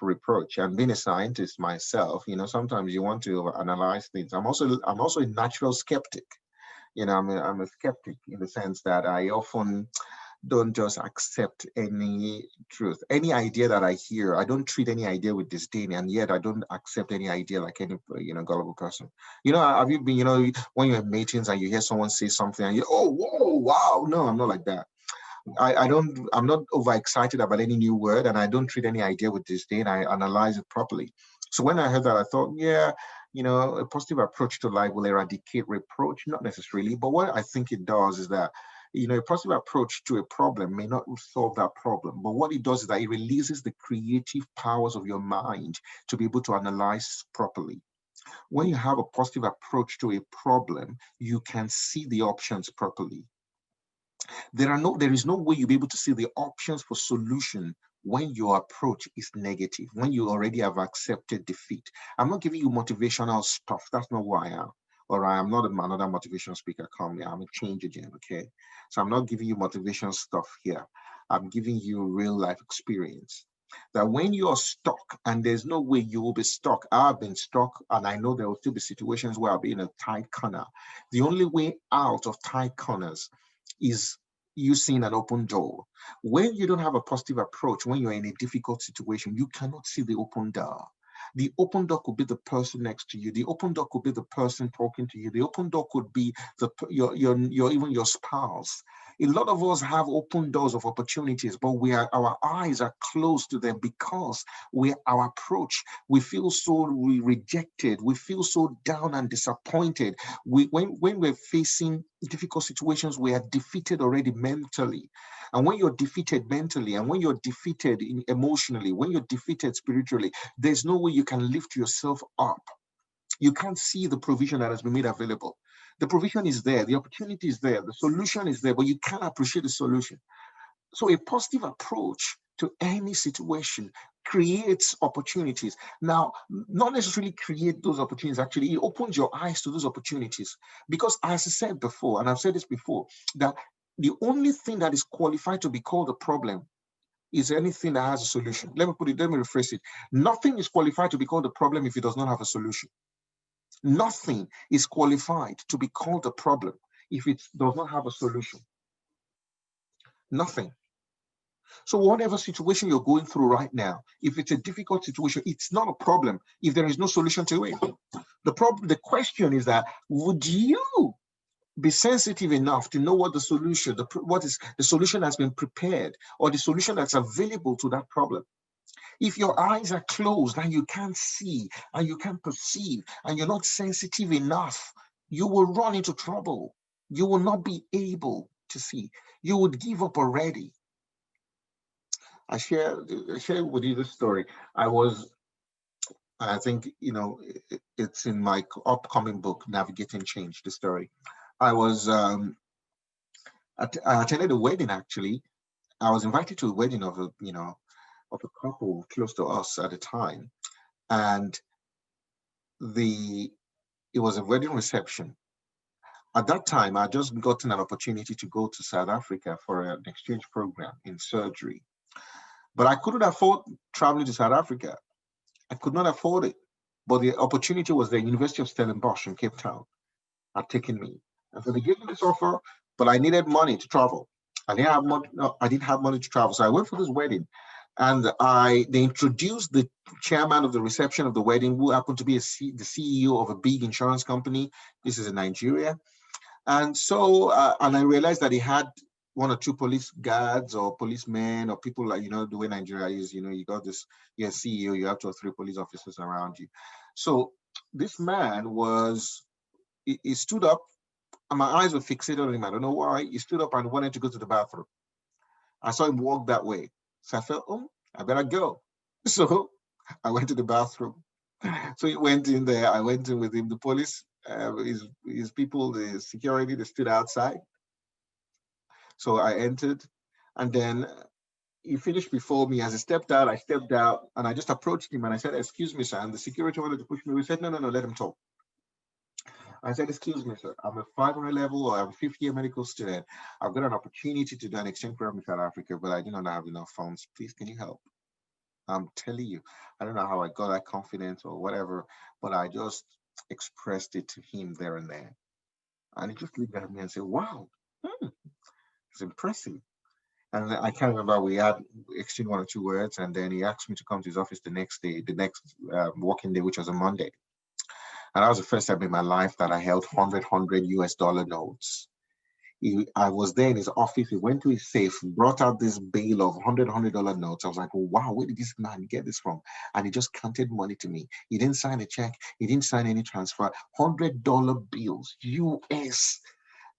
reproach. And being a scientist myself, sometimes you want to analyze things. I'm also a natural skeptic. I'm a skeptic in the sense that I often don't just accept any truth. Any idea that I hear, I don't treat any idea with disdain, and yet I don't accept any idea like any gullible person. Have you been, when you're in meetings and you hear someone say something and you, oh, whoa, wow. No, I'm not like that. I'm not overexcited about any new word, and I don't treat any idea with disdain. I analyze it properly. So when I heard that, I thought, yeah, a positive approach to life will eradicate reproach, not necessarily, but what I think it does is that a positive approach to a problem may not solve that problem, but what it does is that it releases the creative powers of your mind to be able to analyze properly. When you have a positive approach to a problem, you can see the options properly. There is no way you'll be able to see the options for solution when your approach is negative, when you already have accepted defeat. I'm not giving you motivational stuff. That's not who I am. Or I am not another motivation speaker. Come here, I'm a change agent. Okay, so I'm not giving you motivation stuff here. I'm giving you real life experience. That when you're stuck, and there's no way you will be stuck. I've been stuck, and I know there will still be situations where I'll be in a tight corner. The only way out of tight corners is you seeing an open door. When you don't have a positive approach, when you're in a difficult situation, you cannot see the open door. The open door could be the person next to you. The open door could be the person talking to you. The open door could be your even your spouse. A lot of us have open doors of opportunities, but our eyes are closed to them because our approach, we feel so rejected, we feel so down and disappointed. When we're facing difficult situations, we are defeated already mentally. And when you're defeated mentally, and when you're defeated emotionally, when you're defeated spiritually, there's no way you can lift yourself up. You can't see the provision that has been made available. The provision is there, the opportunity is there, the solution is there, but you can't appreciate the solution. So a positive approach to any situation creates opportunities. Now, not necessarily create those opportunities, actually, it opens your eyes to those opportunities. Because as I said before, and I've said this before, that the only thing that is qualified to be called a problem is anything that has a solution. Let me rephrase it. Nothing is qualified to be called a problem if it does not have a solution. Nothing is qualified to be called a problem if it does not have a solution. Nothing. So whatever situation you're going through right now, if it's a difficult situation, it's not a problem if there is no solution to it. The question is that, would you be sensitive enough to know what what is the solution has been prepared, or the solution that's available to that problem? If your eyes are closed and you can't see and you can't perceive and you're not sensitive enough, you will run into trouble. You will not be able to see. You would give up already. I share with you this story. I think, it's in my upcoming book, Navigating Change, the story. I attended a wedding, actually. I was invited to a wedding of a couple close to us at the time. And it was a wedding reception. At that time, I just gotten an opportunity to go to South Africa for an exchange program in surgery. But I couldn't afford traveling to South Africa. I could not afford it. But the opportunity was the University of Stellenbosch in Cape Town had taken me. And so they gave me this offer, but I needed money to travel. I didn't have money. No, I didn't have money to travel. So I went for this wedding. And they introduced the chairman of the reception of the wedding, who happened to be the CEO of a big insurance company. This is in Nigeria. And so, and I realized that he had one or two police guards or policemen or people like, the way Nigeria is, you got this, you're a CEO, you have 2 or 3 police officers around you. So this man he stood up, and my eyes were fixated on him. I don't know why. He stood up and wanted to go to the bathroom. I saw him walk that way. So I felt, I better go. So I went to the bathroom. So he went in there. I went in with him. The police, his people, the security, they stood outside. So I entered, and then he finished before me. As he stepped out, I stepped out, and I just approached him and I said, "Excuse me, sir." And the security wanted to push me. We said, "No, let him talk." I said, "Excuse me, sir. I'm a 500 level, or I'm a 50-year medical student. I've got an opportunity to do an exchange program in South Africa, but I do not have enough funds. Please, can you help?" I'm telling you, I don't know how I got that confidence or whatever, but I just expressed it to him there and there. And he just looked at me and said, "Wow, it's impressive." And I can't remember, we had exchanged 1 or 2 words, and then he asked me to come to his office the next day, the next working day, which was a Monday. And that was the first time in my life that I held 100 US dollar notes. I was there in his office. He went to his safe, brought out this bale of $100 notes. I was like, "Oh, wow, where did this man get this from?" And he just counted money to me. He didn't sign a check. He didn't sign any transfer. $100 bills, US.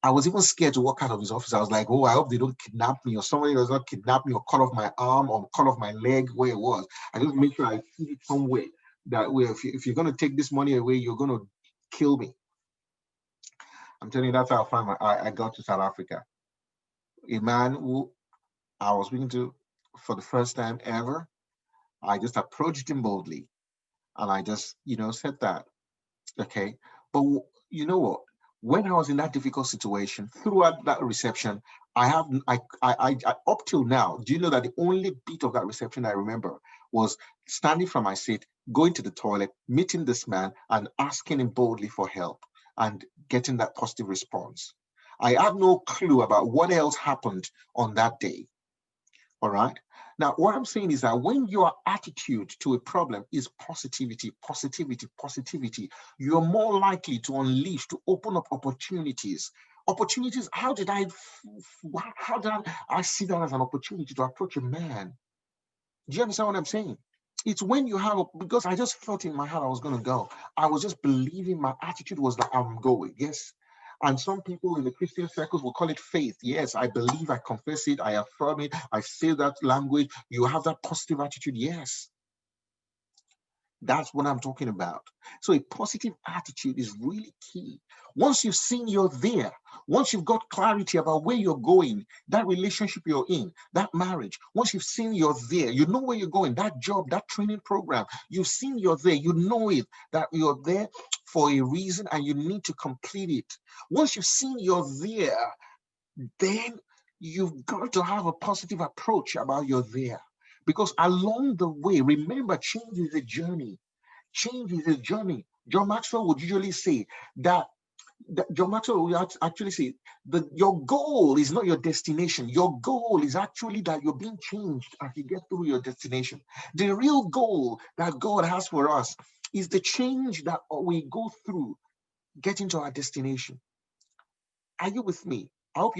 I was even scared to walk out of his office. I was like, "Oh, I hope they don't kidnap me, or somebody does not kidnap me or cut off my arm or cut off my leg," where it was. I just make sure I see it somewhere. That way, if you're going to take this money away, you're going to kill me. I'm telling you, that's how I got to South Africa. A man who I was speaking to for the first time ever, I just approached him boldly, and I just, said that, okay. But you know what? When I was in that difficult situation, throughout that reception, up till now, do you know that the only bit of that reception I remember was standing from my seat, going to the toilet, meeting this man, and asking him boldly for help and getting that positive response. I have no clue about what else happened on that day. All right. Now, what I'm saying is that when your attitude to a problem is positivity, positivity, positivity, you're more likely to unleash, to open up opportunities. Opportunities, how did I see that as an opportunity to approach a man? Do you understand what I'm saying? It's when you have, because I just felt in my heart I was going to go. I was just believing, my attitude was that I'm going. Yes. And some people in the Christian circles will call it faith. Yes, I believe, I confess it, I affirm it, I say that language. You have that positive attitude. Yes. That's what I'm talking about. So a positive attitude is really key. Once you've seen you're there, once you've got clarity about where you're going, that relationship you're in, that marriage, once you've seen you're there, you know where you're going, that job, that training program, you've seen you're there, you know it, that you're there for a reason and you need to complete it. Once you've seen you're there, then you've got to have a positive approach about you're there. Because along the way, remember, change is a journey. Change is a journey. John Maxwell would usually say that, John Maxwell would actually say that your goal is not your destination. Your goal is actually that you're being changed as you get through your destination. The real goal that God has for us is the change that we go through getting to our destination. Are you with me? I hope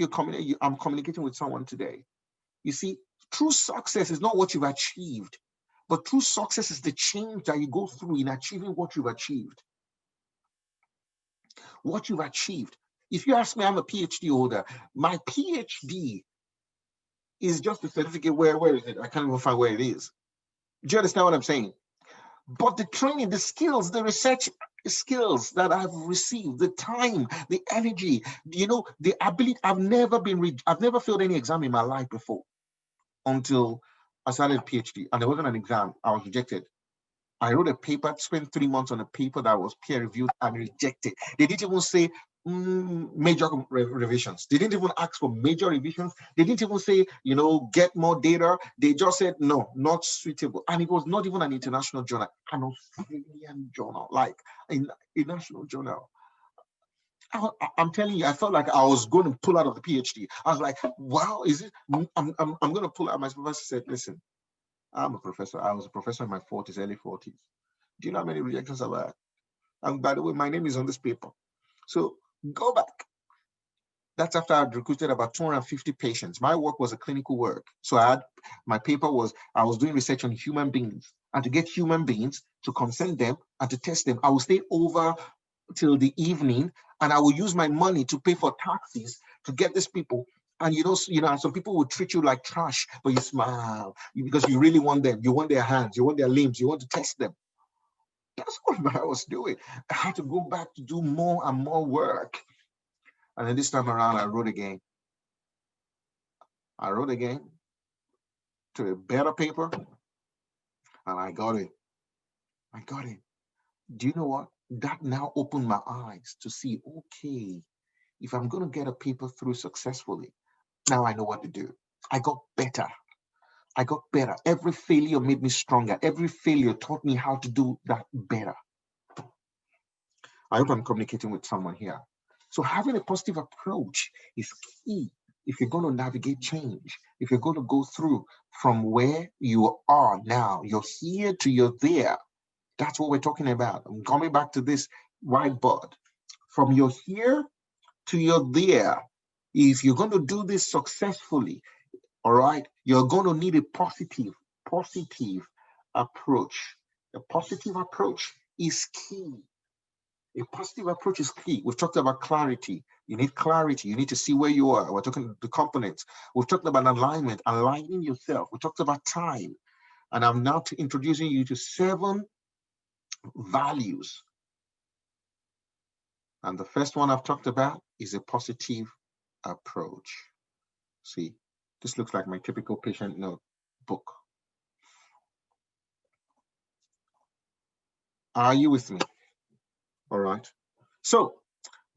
I'm communicating with someone today. You see, true success is not what you've achieved, but true success is the change that you go through in achieving what you've achieved. What you've achieved. If you ask me, I'm a PhD holder. My PhD is just a certificate. Where is it? I can't even find where it is. Do you understand what I'm saying? But the training, the skills, the research skills that I've received, the time, the energy, the ability. I've never failed any exam in my life before until I started a PhD, and there wasn't an exam. I was rejected. I wrote a paper, spent 3 months on a paper that was peer reviewed and rejected. They didn't even say major revisions. They didn't even ask for major revisions. They didn't even say, get more data. They just said, no, not suitable. And it was not even an international journal, an Australian journal, like a national journal. I'm telling you, I felt like I was going to pull out of the PhD. I was like, wow, is it? I'm going to pull out. My supervisor said, listen, I'm a professor. I was a professor in my 40s, early 40s. Do you know how many rejections I've had? And by the way, my name is on this paper. So go back. That's after I'd recruited about 250 patients. My work was a clinical work. So I was doing research on human beings. And to get human beings, to consent them and to test them, I will stay over till the evening and I will use my money to pay for taxis to get these people. And some people will treat you like trash, but you smile because you really want them. You want their hands, you want their limbs, you want to test them. That's what I was doing. I had to go back to do more and more work. And then this time around, I wrote again. I wrote again to a better paper, and I got it. I got it. Do you know what? That now opened my eyes to see, okay, if I'm going to get a paper through successfully, now I know what to do. I got better. I got better. Every failure made me stronger. Every failure taught me how to do that better. I hope I'm communicating with someone here. So having a positive approach is key if you're going to navigate change, if you're going to go through from where you are now, you're here to you're there. That's what we're talking about. I'm coming back to this whiteboard. From you're here to you're there. If you're going to do this successfully, all right, you're going to need a positive approach. A positive approach is key. A positive approach is key. We've talked about clarity. You need clarity. You need to see where you are. We're talking the components. We've talked about alignment, aligning yourself. We talked about time. And I'm now introducing you to 7 values. And the first one I've talked about is a positive approach. See, this looks like my typical patient notebook. Are you with me? All right. So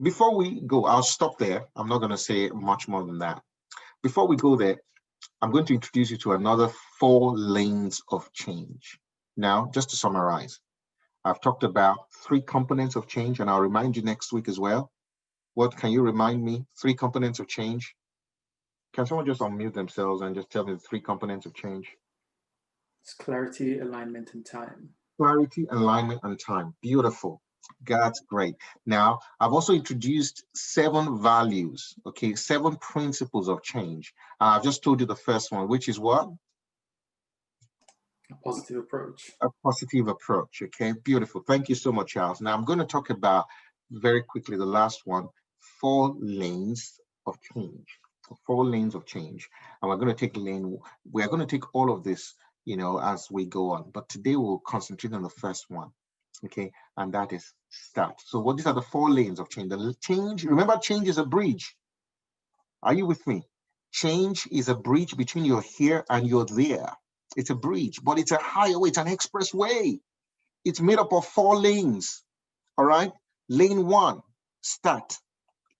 Before we go, I'll stop there. I'm not going to say much more than that. Before we go there, I'm going to introduce you to another 4 lanes of change. Now, just to summarize, I've talked about 3 components of change, and I'll remind you next week as well. What can you remind me? 3 components of change. Can someone just unmute themselves and just tell me the 3 components of change? It's clarity, alignment, and time. Clarity, alignment, and time. Beautiful. That's great. Now, I've also introduced 7 values, okay, 7 principles of change. I've just told you the first one, which is what? A positive approach. A positive approach. Okay, beautiful. Thank you so much, Charles. Now, I'm going to talk about very quickly the last one, 4 lanes of change. 4 lanes of change. And we're going to take all of this, as we go on. But today we'll concentrate on the first one. Okay, and that is start. So what these are the 4 lanes of change. The change, remember, change is a bridge. Are you with me? Change is a bridge between you're here and you're there. It's a bridge, but it's a highway, it's an expressway. It's made up of 4 lanes. All right. Lane 1, start.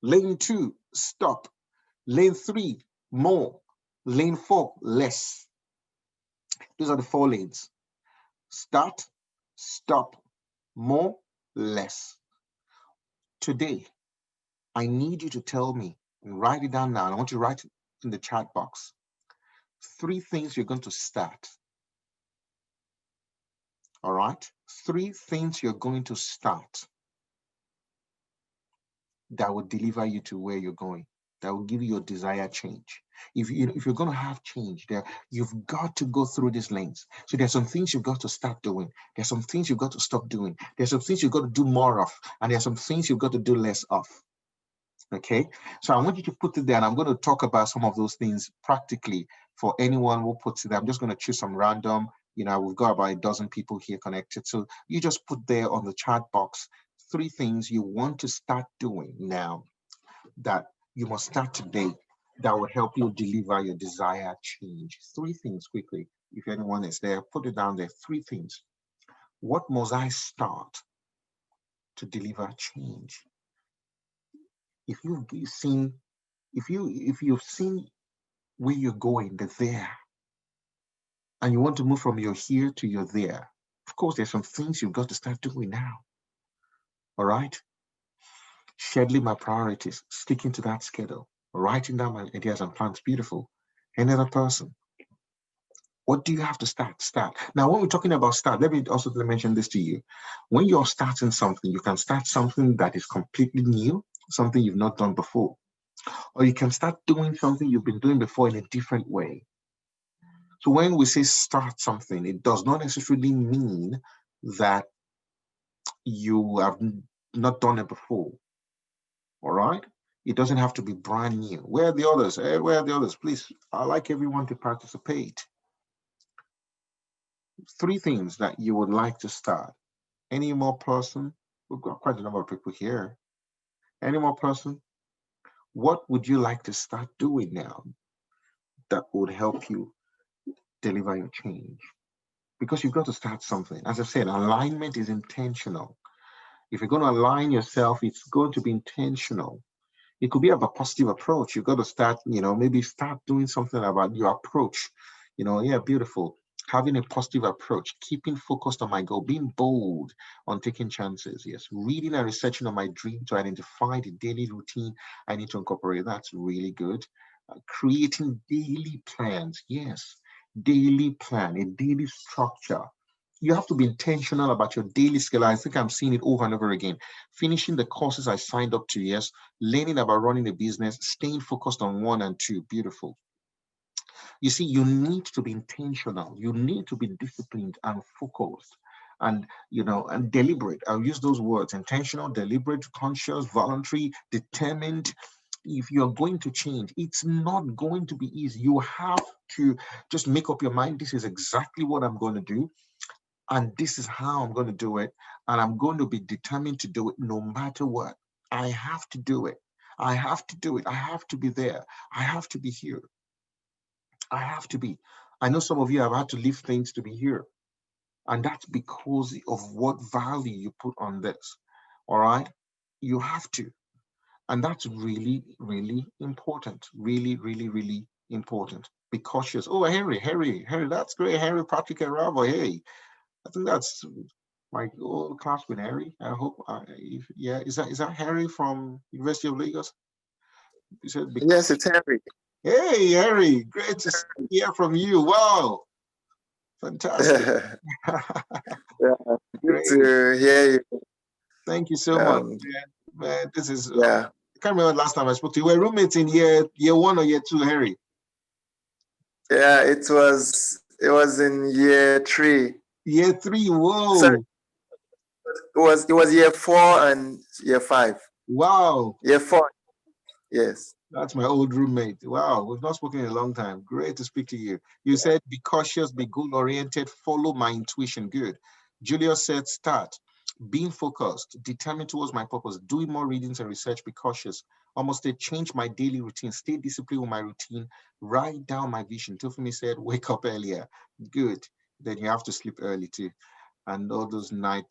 Lane 2, stop. Lane 3, more. Lane 4, less. Those are the 4 lanes. Start, stop, more, less. Today, I need you to tell me, and write it down now. And I want you to write it in the chat box. 3 things you're going to start. All right? 3 things you're going to start that will deliver you to where you're going, that will give you your desired change. If you're going to have change there, you've got to go through these lanes. So there's some things you've got to start doing. There's some things you've got to stop doing. There's some things you've got to do more of, and there's some things you've got to do less of. Okay, so I want you to put it there, and I'm going to talk about some of those things practically for anyone who puts it there. I'm just going to choose some random, we've got about a dozen people here connected. So you just put there on the chat box 3 things you want to start doing now, that you must start today, that will help you deliver your desired change. 3 things quickly. If anyone is there, put it down there. 3 things. What must I start to deliver change? If you've seen where you're going, the there, and you want to move from your here to your there, of course, there's some things you've got to start doing now. All right? Scheduling my priorities, sticking to that schedule, writing down my ideas and plans. Beautiful. Any other person? What do you have to start? Start. Now, when we're talking about start, let me also mention this to you. When you're starting something, you can start something that is completely new, something you've not done before. Or you can start doing something you've been doing before in a different way. So when we say start something, it does not necessarily mean that you have not done it before. All right? It doesn't have to be brand new. Where are the others? Hey, where are the others? Please, I'd like everyone to participate. 3 things that you would like to start. Any more person? We've got quite a number of people here. Any more person? What would you like to start doing now that would help you deliver your change? Because you've got to start something. As I said, alignment is intentional. If you're going to align yourself, it's going to be intentional. It could be about a positive approach. You've got to start, maybe start doing something about your approach. Yeah, beautiful. Having a positive approach, keeping focused on my goal, being bold on taking chances. Yes, reading and researching on my dream to identify the daily routine I need to incorporate. That's really good. Creating daily plans. Yes, daily plan, a daily structure. You have to be intentional about your daily skill. I think I'm seeing it over and over again. Finishing the courses I signed up to, yes. Learning about running a business, staying focused on 1 and 2. Beautiful. You see, you need to be intentional. You need to be disciplined and focused and, and deliberate. I'll use those words: intentional, deliberate, conscious, voluntary, determined. If you're going to change, it's not going to be easy. You have to just make up your mind. This is exactly what I'm going to do. And this is how I'm going to do it. And I'm going to be determined to do it no matter what. I have to do it. I have to do it. I have to be there. I have to be here. I have to be. I know some of you have had to leave things to be here. And that's because of what value you put on this. All right? You have to. And that's really, really important. Really, really, really important. Be cautious. Oh, Henry, that's great. Henry Patrick Arabo. Hey, I think that's my old classmate, Harry. I hope, yeah, is that Harry from University of Lagos? You said, Yes, it's Henry. hey, Harry, great to hear from you. Wow, fantastic. Yeah, good Great. to hear you. Thank you so much, Um, man. Man, this is, yeah, I can't remember the last time I spoke to you. We're roommates in year one or year two, Harry. yeah, it was in year three. Year three, Sorry, whoa, it was year four and year five. wow. Year four, yes. That's my old roommate. Wow, we've not spoken in a long time. Great to speak to you. You said, be cautious, be goal oriented, follow my intuition. Good. Julius said, start. Being focused, determined towards my purpose, doing more readings and research, be cautious. Almost a change my daily routine, stay disciplined with my routine, write down my vision. Tiffany said, wake up earlier. Good. Then you have to sleep early too. And all those night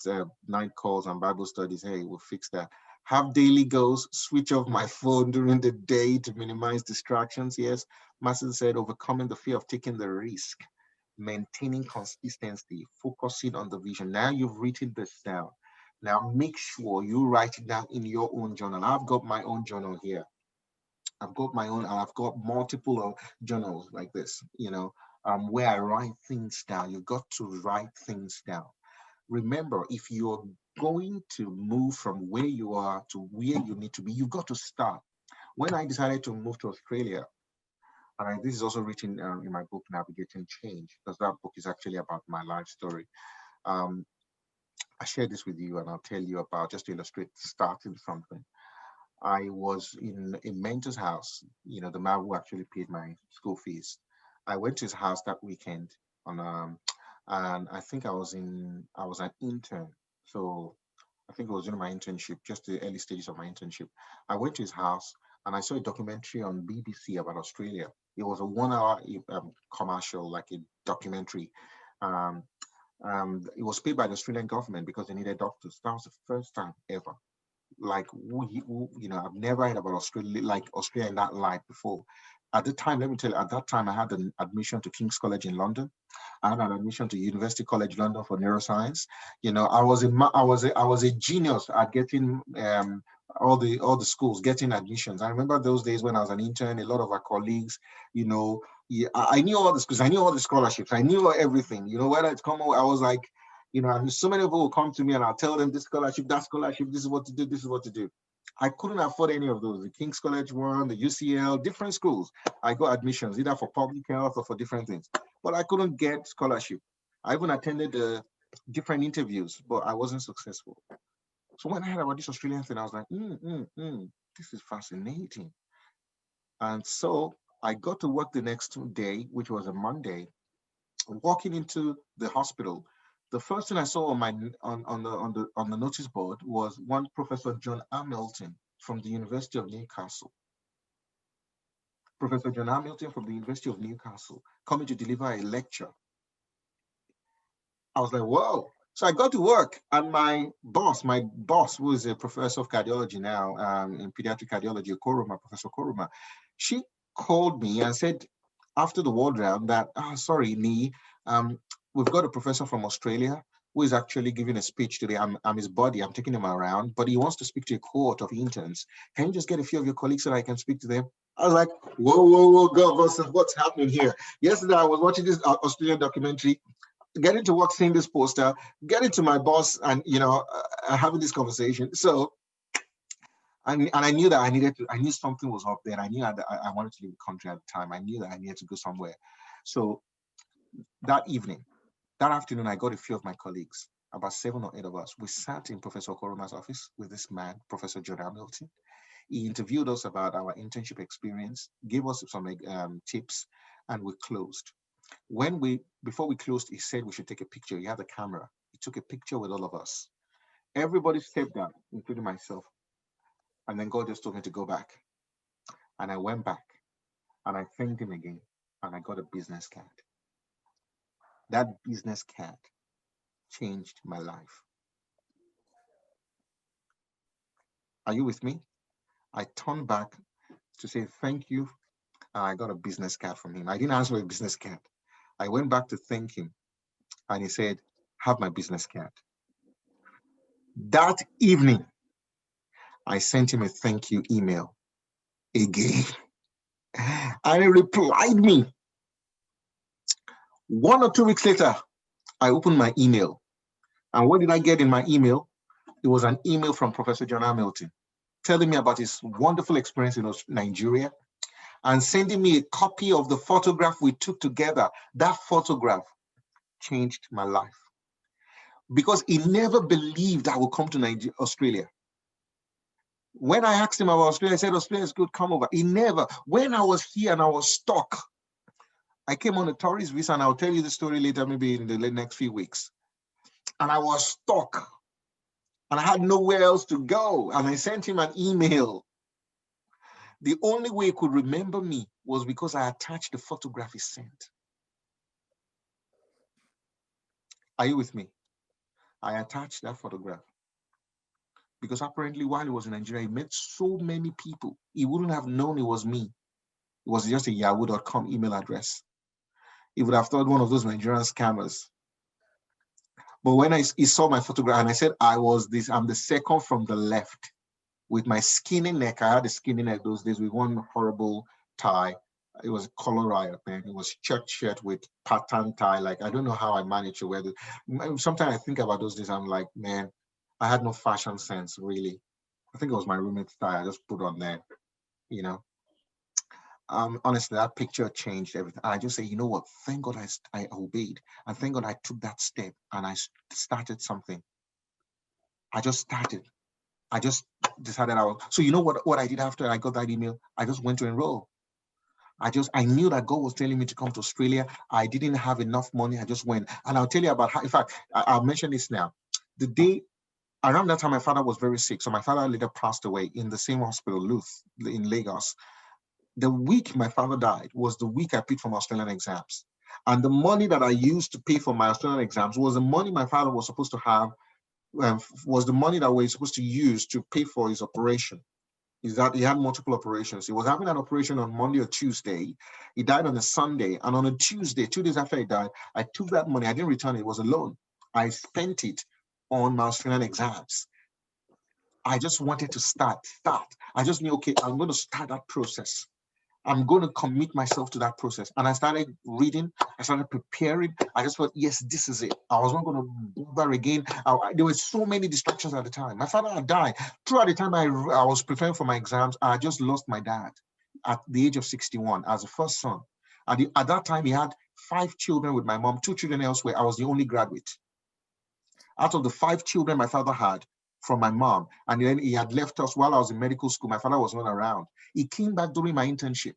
calls and Bible studies, hey, we'll fix that. Have daily goals, switch off my phone during the day to minimize distractions. Yes. Master said, overcoming the fear of taking the risk, maintaining consistency, focusing on the vision. Now you've written this down. Now make sure you write it down in your own journal. I've got my own journal here. I've got my own, and I've got multiple journals like this, where I write things down. You've got to write things down. Remember, if you're going to move from where you are to where you need to be, you've got to start. When I decided to move to Australia, and this is also written in my book, Navigating Change, because that book is actually about my life story. Um, I share this with you and I'll tell you about, just to illustrate starting something. I was in a mentor's house, the man who actually paid my school fees. I went to his house that weekend on and I think I was an intern. So I think it was during my internship, just the early stages of my internship. I went to his house and I saw a documentary on BBC about Australia. It was a 1 hour commercial, like a documentary. Um, it was paid by the Australian government because they needed doctors. That was the first time ever. Like I've never heard about Australia, like Australia in that light before. At the time, let me tell you, at that time I had an admission to King's College in London. I had an admission to University College London for neuroscience. I was a genius at getting all the schools getting admissions. I remember those days when I was an intern. A lot of our colleagues, yeah, I knew all the schools. I knew all the scholarships. I knew everything. Whether it's come, I was like, and so many people will come to me and I'll tell them this scholarship, that scholarship, this is what to do, this is what to do. I couldn't afford any of those. The King's College one, the UCL, different schools. I got admissions either for public health or for different things, but I couldn't get scholarship. I even attended different interviews, but I wasn't successful. So when I heard about this Australian thing, I was like, this is fascinating. And so I got to work the next day, which was a Monday. Walking into the hospital, the first thing I saw on the notice board was one Professor John Hamilton from the University of Newcastle. Professor John Hamilton from the University of Newcastle coming to deliver a lecture. I was like, whoa. So I got to work, and my boss, who is a professor of cardiology now in pediatric cardiology, Professor Koruma, she called me and said after the ward round that, sorry, Nee, we've got a professor from Australia who is actually giving a speech today. I'm his buddy. I'm taking him around, but he wants to speak to a cohort of interns. Can you just get a few of your colleagues so that I can speak to them? I was like, whoa, whoa, whoa, God, what's happening here? Yesterday, I was watching this Australian documentary, getting to work, seeing this poster, getting to my boss, and having this conversation. So, and I knew that I knew something was up there. I knew that I wanted to leave the country at the time. I knew that I needed to go somewhere. So that afternoon, I got a few of my colleagues, about 7 or 8 of us. We sat in Professor Koroma's office with this man, Professor John Hamilton. He interviewed us about our internship experience, gave us some tips, and we closed. Before we closed, he said we should take a picture. He had a camera. He took a picture with all of us. Everybody stepped down, including myself. And then God just told me to go back. And I went back and I thanked him again. And I got a business card. That business card changed my life. Are you with me? I turned back to say thank you. I got a business card from him. I didn't ask for a business card. I went back to thank him, and he said, have my business card. That evening, I sent him a thank you email again. And he replied me. 1 or 2 weeks later, I opened my email. And what did I get in my email? It was an email from Professor John Hamilton telling me about his wonderful experience in Nigeria and sending me a copy of the photograph we took together. That photograph changed my life because he never believed I would come to Australia. When I asked him about Australia, I said, Australia is good, come over. He never. When I was here and I was stuck, I came on a tourist visa, and I'll tell you the story later, maybe in the next few weeks. And I was stuck, and I had nowhere else to go. And I sent him an email. The only way he could remember me was because I attached the photograph he sent. Are you with me? I attached that photograph because apparently while he was in Nigeria, he met so many people. He wouldn't have known it was me. It was just a yahoo.com email address. He would have thought one of those Nigerian scammers. But when he saw my photograph, and I said, I'm the second from the left with my skinny neck. I had a skinny neck those days with one horrible tie. It was a color riot, man. It was church shirt with pattern tie. Like, I don't know how I managed to wear this. Sometimes I think about those days, I'm like, man, I had no fashion sense, really. I think it was my roommate's tie I just put on there, you know. Honestly, that picture changed everything. I just say, you know what? Thank God I obeyed, and thank God I took that step and I started something. I just started. I just decided so you know what I did after I got that email? I just went to enroll. I knew that God was telling me to come to Australia. I didn't have enough money. I just went. And I'll tell you about how, in fact, I'll mention this now. The day around that time, my father was very sick. So my father later passed away in the same hospital, Luth, in Lagos. The week my father died was the week I paid for my Australian exams. And the money that I used to pay for my Australian exams was the money my father was supposed to have, was the money that we were supposed to use to pay for his operation. Is that he had multiple operations. He was having an operation on Monday or Tuesday. He died on a Sunday. And on a Tuesday, 2 days after he died, I took that money. I didn't return it. It was a loan. I spent it on my Australian exams. I just wanted to start. I just knew, okay, I'm going to start that process. I'm going to commit myself to that process. And I started reading. I started preparing. I just thought, yes, this is it. I was not going to bother again. There were so many distractions at the time. My father had died. Throughout the time I was preparing for my exams, I just lost my dad at the age of 61 as the first son. At that time, he had 5 children with my mom, 2 children elsewhere. I was the only graduate. Out of the 5 children my father had from my mom, and then he had left us while I was in medical school. My father was not around. He came back during my internship.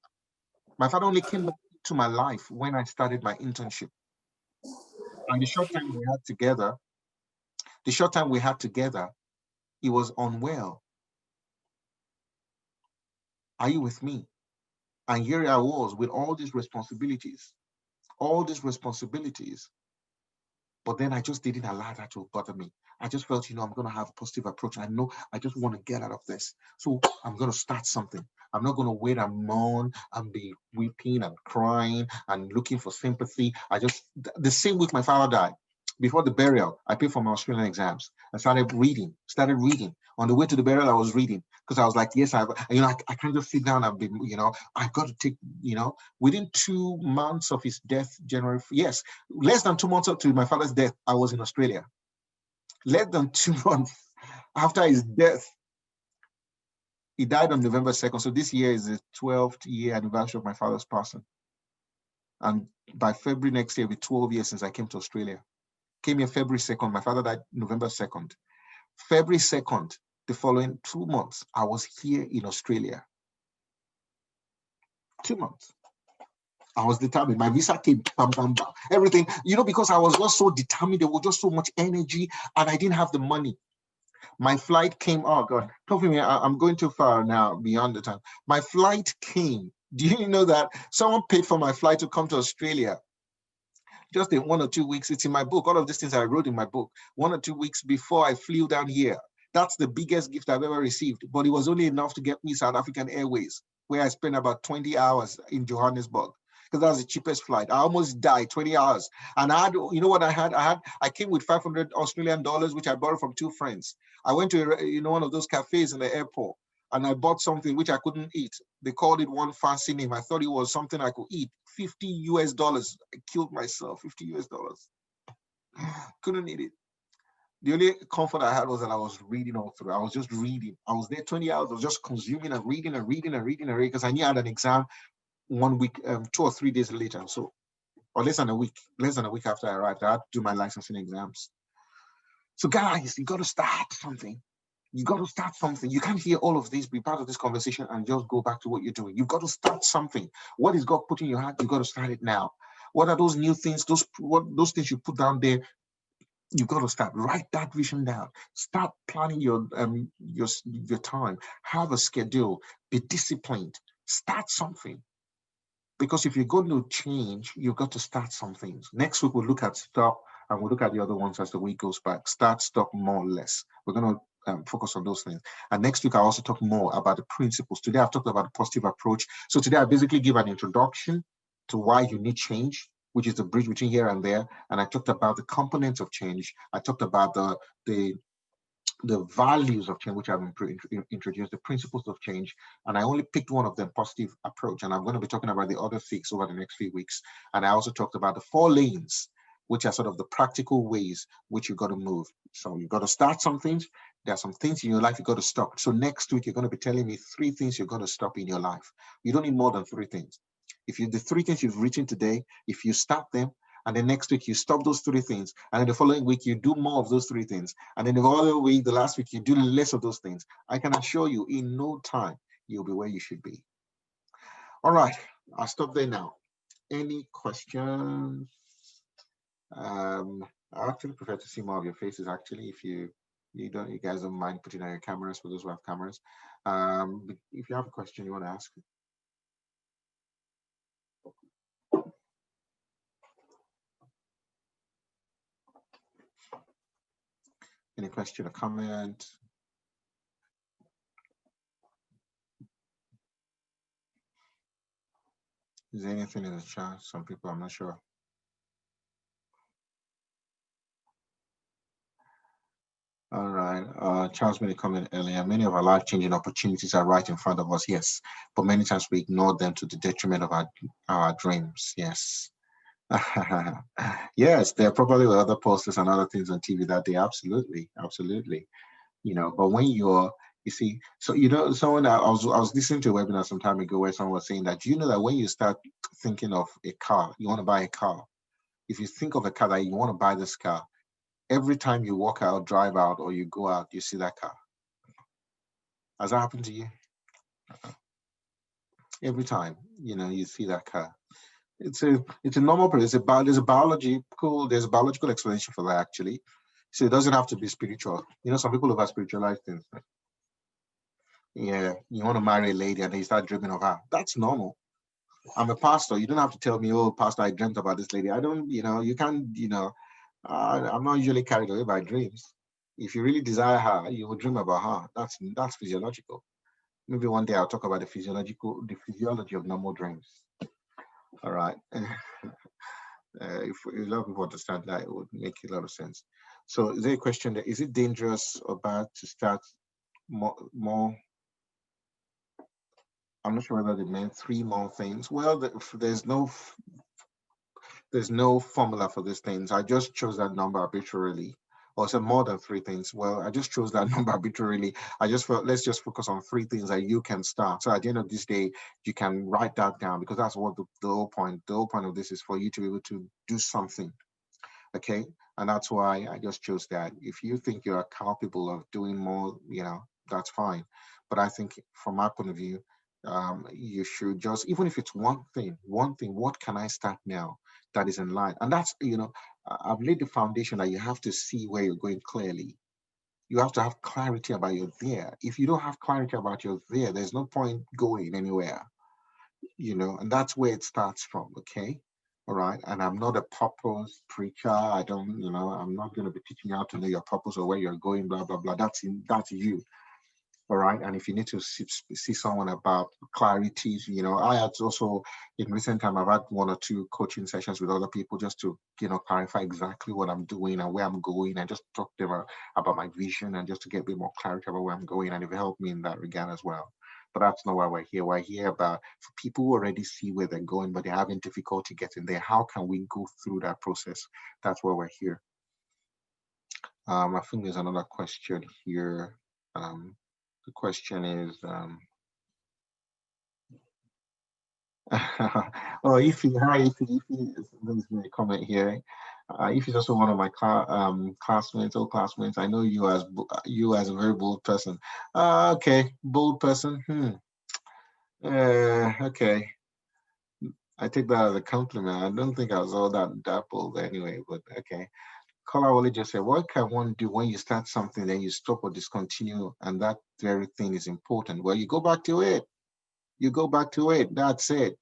My father only came back to my life when I started my internship. And the short time we had together, he was unwell. Are you with me? And here I was with all these responsibilities. But then I just didn't allow that to bother me. I just felt, I'm going to have a positive approach. I know I just want to get out of this. So I'm going to start something. I'm not going to wait and mourn and be weeping and crying and looking for sympathy. The same week my father died, before the burial, I paid for my Australian exams. I started reading. On the way to the burial, I was reading because I was like, yes, I can't just sit down and be, I've got to take, within 2 months of his death, January, yes, less than 2 months up to my father's death, I was in Australia. Less than 2 months after his death, he died on November 2nd. So this year is the 12th year anniversary of my father's passing. And by February next year, it'll be 12 years since I came to Australia. Came here February 2nd. My father died November 2nd. February 2nd, the following 2 months, I was here in Australia. 2 months. I was determined. My visa came, bam, bam, bam. Everything, because I was just so determined. There was just so much energy and I didn't have the money. My flight came, oh God, don't me, I'm going too far now beyond the time. My flight came. Do you know that someone paid for my flight to come to Australia? Just in 1 or 2 weeks, it's in my book. All of these things I wrote in my book. 1 or 2 weeks before I flew down here, That's the biggest gift I've ever received, but it was only enough to get me South African Airways, where I spent about 20 hours in Johannesburg, because that's the cheapest flight. I almost died 20 hours. And I had, you know what I had? I came with 500 Australian dollars, which I borrowed from two friends. I went to, one of those cafes in the airport, and I bought something which I couldn't eat. They called it one fancy name. I thought it was something I could eat. 50 US dollars. I killed myself, 50 US dollars. Couldn't eat it. The only comfort I had was that I was reading all through. I was just reading. I was there 20 hours. I was just consuming and reading and reading and reading and reading, because I knew I had an exam 1 week, 2 or 3 days later. So, or less than a week after I arrived, I had to do my licensing exams. So guys, you got to start something. You got to start something. You can't hear all of this, be part of this conversation, and just go back to what you're doing. You've got to start something. What is God putting in your heart? You got to start it now. What are those new things? Those things you put down there? You got to start. Write that vision down. Start planning your time. Have a schedule. Be disciplined. Start something. Because if you're going to change, you've got to start some things. Next week, we'll look at stop, and we'll look at the other ones as the week goes by. Start, stop, more, less. We're going to focus on those things. And next week, I'll also talk more about the principles. Today, I've talked about the positive approach. So today, I basically give an introduction to why you need change, which is the bridge between here and there. And I talked about the components of change. I talked about the values of change, which I've introduced, the principles of change, and I only picked one of them, positive approach, and I'm going to be talking about the other 6 over the next few weeks. And I also talked about the 4 lanes, which are sort of the practical ways which you've got to move. So you've got to start some things. There are some things in your life you've got to stop. So next week, you're going to be telling me 3 things you're going to stop in your life. You don't need more than 3 things. The 3 things you've written today, if you start them, and then next week you stop those 3 things, and then the following week you do more of those 3 things, and then the other week, the last week, you do less of those things, I can assure you in no time you'll be where you should be. All right, I'll stop there now. Any questions? I actually prefer to see more of your faces, actually, if you guys don't mind putting on your cameras, for those who have cameras. If you have a question you want to ask. Any question or comment? Is there anything in the chat? Some people, I'm not sure. All right. Charles made a comment earlier. Many of our life-changing opportunities are right in front of us, yes. But many times we ignore them to the detriment of our dreams, yes. Yes, there probably were other posters and other things on TV that day. Absolutely, absolutely. But when you see, so someone I was listening to a webinar some time ago where someone was saying that, do you know that when you start thinking of a car, you want to buy a car. If you think of a car that you want to buy this car, every time you walk out, drive out, or you go out, you see that car. Has that happened to you? Every time, you see that car. It's a normal process. There's a biological explanation for that, actually. So it doesn't have to be spiritual. Some people over spiritualize things. Yeah, you want to marry a lady and then you start dreaming of her. That's normal. I'm a pastor. You don't have to tell me, oh, pastor, I dreamt about this lady. I don't, you can't, I'm not usually carried away by dreams. If you really desire her, you will dream about her. That's physiological. Maybe one day I'll talk about the physiology of normal dreams. All right. If a lot of people understand that, it would make a lot of sense. So is there a question that, is it dangerous or bad to start more? I'm not sure whether they meant 3 more things. Well, there's no formula for these things. I just chose that number arbitrarily. Or said more than 3 things. Well, I just chose that number arbitrarily. I just felt, let's just focus on 3 things that you can start. So at the end of this day, you can write that down, because that's what the whole point of this is, for you to be able to do something. Okay. And that's why I just chose that. If you think you're capable of doing more, that's fine. But I think from my point of view, you should just, even if it's one thing, what can I start now that is in line? And that's, I've laid the foundation that you have to see where you're going clearly. You have to have clarity about your there. If you don't have clarity about your there, there's no point going anywhere, and that's where it starts from. Okay. All right. And I'm not a purpose preacher. I don't, I'm not going to be teaching you how to know your purpose or where you're going, blah, blah, blah. That's you. All right. And if you need to see someone about clarity, I had also in recent time, I've had one or two coaching sessions with other people just to, clarify exactly what I'm doing and where I'm going and just talk to them about my vision and just to get a bit more clarity about where I'm going. And it helped me in that regard as well. But that's not why we're here. We're here about for people who already see where they're going, but they're having difficulty getting there. How can we go through that process? That's why we're here. I think there's another question here. The question is, oh, if he, there's a comment here. If he's also one of my classmates, old classmates, I know you as a very bold person. Okay, bold person. Okay. I take that as a compliment. I don't think I was all that bold anyway, but okay. Kolawole just said, what can one do when you start something, then you stop or discontinue, and that very thing is important? Well, you go back to it. You go back to it. That's it.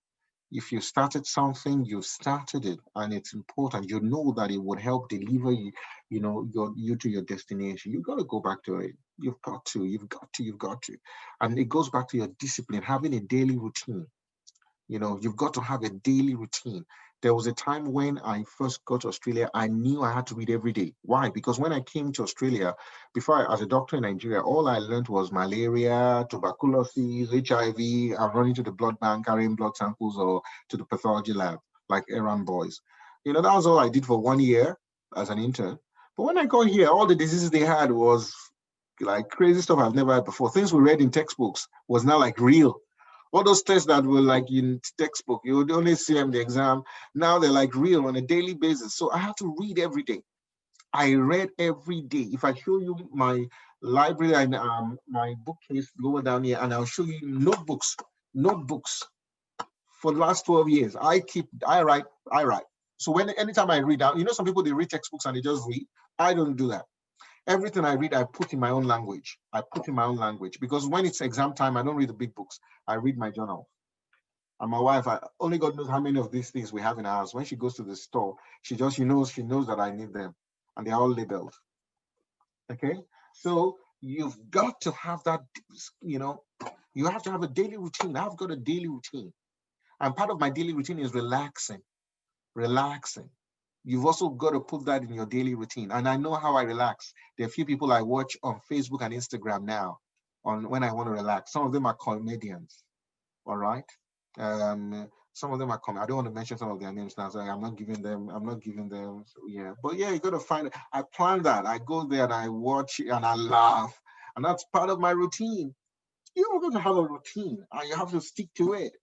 If you started something, you started it, and it's important. You know that it would help deliver you to your destination. You got to go back to it. You've got to. And it goes back to your discipline, having a daily routine. You've got to have a daily routine. There was a time when I first got to Australia, I knew I had to read every day. Why? Because when I came to Australia, as a doctor in Nigeria, all I learned was malaria, tuberculosis, HIV, and running to the blood bank, carrying blood samples or to the pathology lab, like errand boys. That was all I did for 1 year as an intern. But when I got here, all the diseases they had was like crazy stuff I've never had before. Things we read in textbooks was now like real. All those tests that were like in textbook, you would only see them in the exam. Now they're like real on a daily basis. So I have to read every day. I read every day. If I show you my library and my bookcase lower down here, and I'll show you notebooks for the last 12 years. I write. So anytime I read out, some people, they read textbooks and they just read. I don't do that. Everything I read, I put in my own language. Because when it's exam time, I don't read the big books. I read my journal. And my wife, only God knows how many of these things we have in our house. When she goes to the store, she knows that I need them, and they're all labeled. Okay, so you've got to have that. You have to have a daily routine. I've got a daily routine, and part of my daily routine is relaxing. You've also got to put that in your daily routine. And I know how I relax. There are a few people I watch on Facebook and Instagram now when I want to relax. Some of them are comedians. All right. Some of them are coming. I don't want to mention some of their names now, so I'm not giving them. So yeah, but yeah, you got to find. I plan that. I go there and I watch it and I laugh, and that's part of my routine. You're going to have a routine, and you have to stick to it.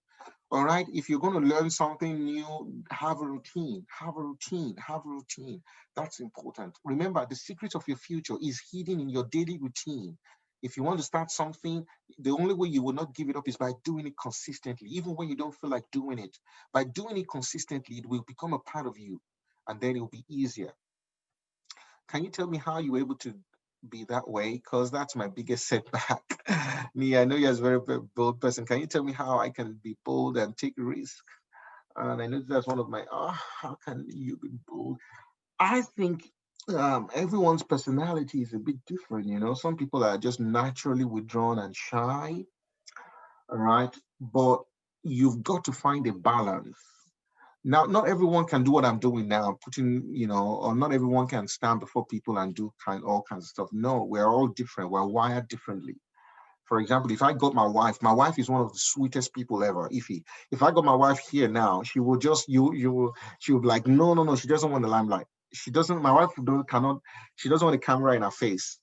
All right. If you're going to learn something new, have a routine. That's important. Remember, the secret of your future is hidden in your daily routine. If you want to start something, the only way you will not give it up is by doing it consistently, even when you don't feel like doing it. By doing it consistently, it will become a part of you, and then it will be easier. Can you tell me how you were able to be that way? Because that's my biggest setback. Me, I know you're a very, very bold person. Can you tell me how I can be bold and take risk? And I know that's one of my, how can you be bold? I think everyone's personality is a bit different. Some people are just naturally withdrawn and shy, all right? But you've got to find a balance. Now, not everyone can do what I'm doing now, or not everyone can stand before people and do all kinds of stuff. No, we're all different. We're wired differently. For example, if I got my wife is one of the sweetest people ever. If I got my wife here now, she will just she will be like, no, she doesn't want the limelight. My wife cannot, she doesn't want a camera in her face,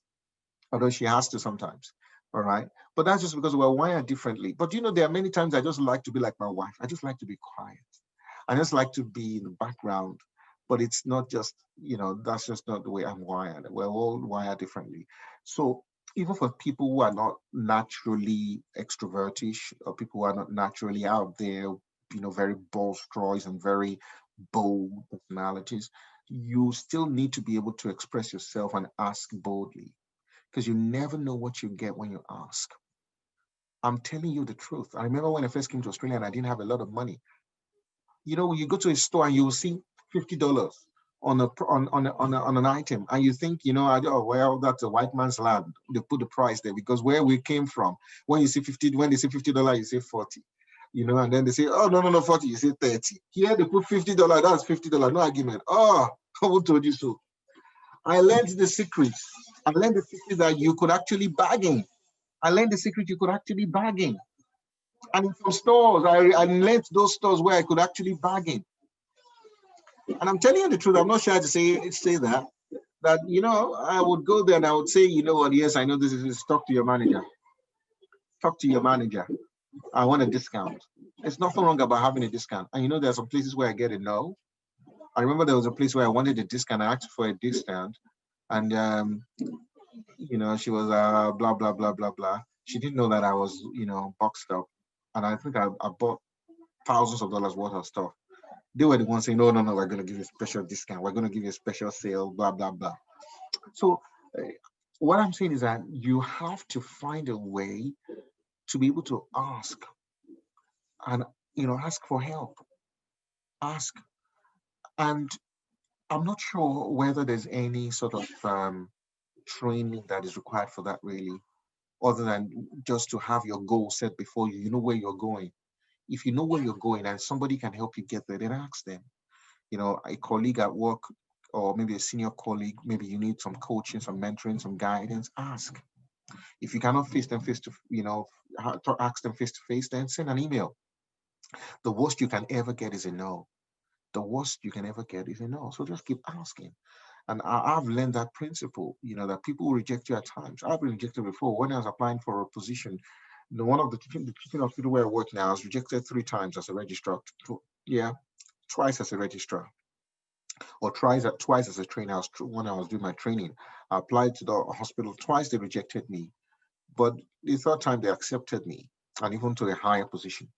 although she has to sometimes. All right. But that's just because we're wired differently. But there are many times I just like to be like my wife. I just like to be quiet. I just like to be in the background. But it's not just, that's just not the way I'm wired. We're all wired differently. So even for people who are not naturally extrovertish or people who are not naturally out there, very boisterous and very bold personalities, you still need to be able to express yourself and ask boldly because you never know what you get when you ask. I'm telling you the truth. I remember when I first came to Australia and I didn't have a lot of money. You know, you go to a store and you will see $50 on on an item, and you think, you know, oh well, that's a white man's land. They put the price there because where we came from, when you see 50, when they say $50, you say 40. You know, and then they say, oh no, no, no, 40, you say 30. Here they put $50, that's $50, no argument. Oh, who told you so? I learned the secret. I learned the secret that you could actually bargain. I learned the secret you could actually bargain. And in some stores, I learned those stores where I could actually bargain. And I'm telling you the truth, I'm not shy to say that, you know, I would go there and I would say, you know what, yes, I know this is, talk to your manager. Talk to your manager. I want a discount. There's nothing wrong about having a discount. And you know, there are some places where I get a no. I remember there was a place where I wanted a discount. I asked for a discount. And, you know, she was blah, blah, blah, blah, blah. She didn't know that I was, you know, boxed up. And I think I bought thousands of dollars worth of stuff. They were the ones saying, no, no, no, we're going to give you a special discount. We're going to give you a special sale, blah, blah, blah. So uh, what I'm saying is that you have to find a way to be able to ask and, you know, ask for help, ask. And I'm not sure whether there's any sort of training that is required for that really, other than just to have your goal set before you, you know where you're going. If you know where you're going and somebody can help you get there, then ask them. You know, a colleague at work or maybe a senior colleague, maybe you need some coaching, some mentoring, some guidance, ask. If you cannot face them face to, you know, ask them face to face, then send an email. The worst you can ever get is a no. The worst you can ever get is a no. So just keep asking. And I've learned that principle, you know, that people will reject you at times. I've been rejected before. When I was applying for a position, one of the teaching hospital where I work now, I was rejected 3 times as a registrar. Yeah, twice as a registrar, or twice as a trainer. When I was doing my training, I applied to the hospital twice. They rejected me, but the third time they accepted me, and even to a higher position.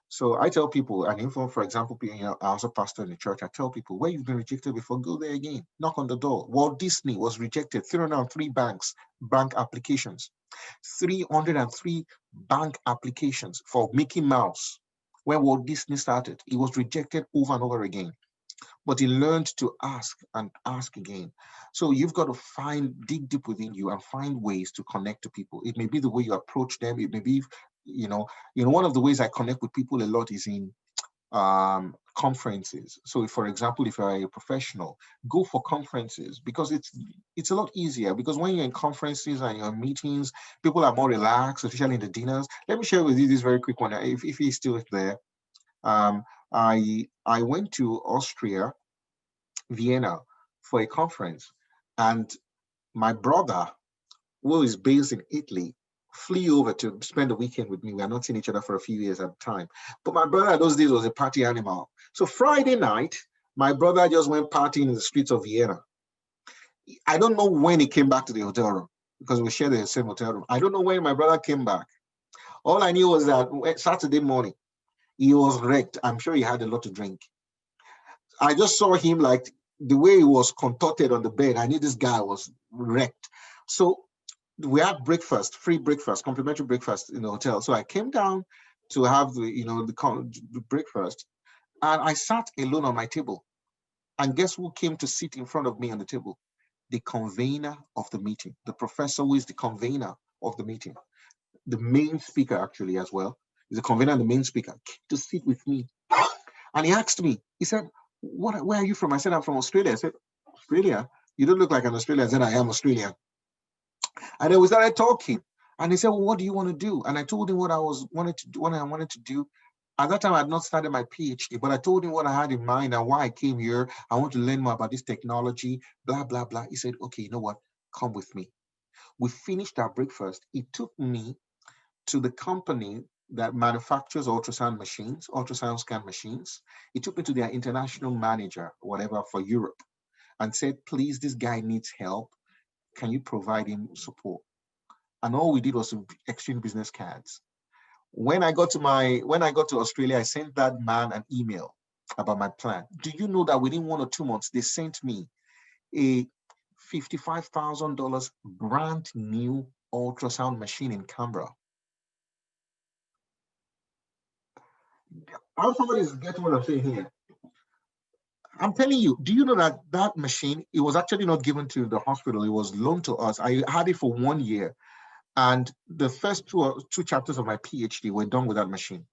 So I tell people, and even for example, being I also pastor in the church, I tell people where you've been rejected before, go there again, knock on the door. Walt Disney was rejected, 303 bank applications, 303 bank applications for Mickey Mouse. When Walt Disney started, he was rejected over and over again, but he learned to ask and ask again. So you've got to dig deep within you and find ways to connect to people. It may be the way you approach them. It may be, one of the ways I connect with people a lot is in conferences. So if, for example, if you're a professional, go for conferences, because it's a lot easier, because when you're in conferences and you're in meetings, people are more relaxed, especially in the dinners. Let me share with you this very quick one, if he's still there. um, I went to Austria, Vienna, for a conference, and my brother, who is based in Italy, flew over to spend the weekend with me. We had not seen each other for a few years at the time, but my brother those days was a party animal. So Friday night, my brother just went partying in the streets of Vienna. I don't know when he came back to the hotel room, because we shared the same hotel room. I don't know when my brother came back. All I knew was that Saturday morning, he was wrecked. I'm sure he had a lot to drink. I just saw him, like the way he was contorted on the bed. I knew this guy was wrecked. So we had breakfast, free breakfast, complimentary breakfast in the hotel. So I came down to have the breakfast, and I sat alone on my table. And guess who came to sit in front of me on the table? The convener of the meeting, the professor who is the convener of the meeting, the main speaker actually as well. Is the convener and the main speaker came to sit with me. And he asked me, he said, where are you from? I said, I'm from Australia. I said, Australia? You don't look like an Australian. I said, I am Australian. And then we started talking. And he said, well, what do you want to do? And I told him what I wanted to do. At that time, I had not started my PhD, but I told him what I had in mind and why I came here. I want to learn more about this technology, blah, blah, blah. He said, okay, you know what? Come with me. We finished our breakfast. He took me to the company that manufactures ultrasound scan machines. He took me to their international manager, whatever, for Europe, and said, please, this guy needs help. Can you provide him support? And all we did was to exchange business cards. When I got to Australia, I sent that man an email about my plan. Do you know that within 1 or 2 months, they sent me a $55,000 brand new ultrasound machine in Canberra? I hope somebody is getting what I'm saying here. I'm telling you, do you know that that machine, it was actually not given to the hospital, it was loaned to us. I had it for 1 year. And the first two chapters of my PhD were done with that machine.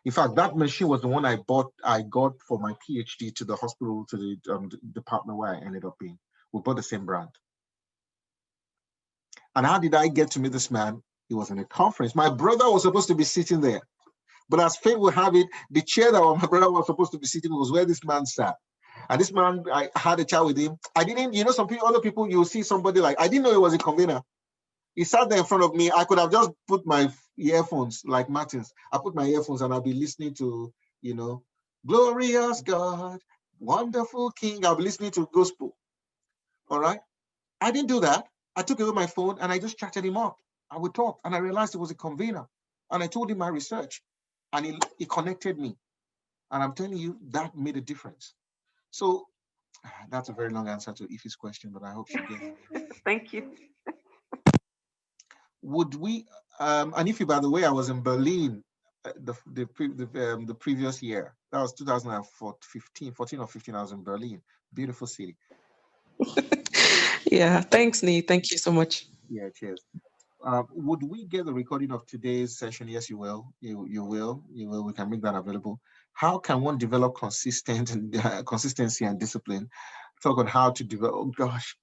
In fact, that machine was the one I got for my PhD to the hospital, to the department where I ended up being. We bought the same brand. And how did I get to meet this man? He was in a conference. My brother was supposed to be sitting there. But as fate would have it, the chair that my brother was supposed to be sitting was where this man sat. And this man, I had a chat with him. I didn't, some people, other people, you see somebody like, I didn't know he was a convener. He sat there in front of me. I could have just put my earphones like Martins. I put my earphones and I'll be listening to, glorious God, wonderful King. I'll be listening to gospel. All right. I didn't do that. I took away my phone and I just chatted him up. I would talk and I realized it was a convener. And I told him my research and he connected me. And I'm telling you, that made a difference. So that's a very long answer to Ife's question, but I hope she gets it. Thank you. Would we, and Ife, by the way, I was in Berlin the previous year. That was 2015, 14 or 15, I was in Berlin. Beautiful city. Yeah, thanks, Nee. Thank you so much. Yeah, cheers. Would we get the recording of today's session? Yes, you will. You will. You will. We can make that available. How can one develop consistency and discipline? Talk on how to develop. Oh gosh,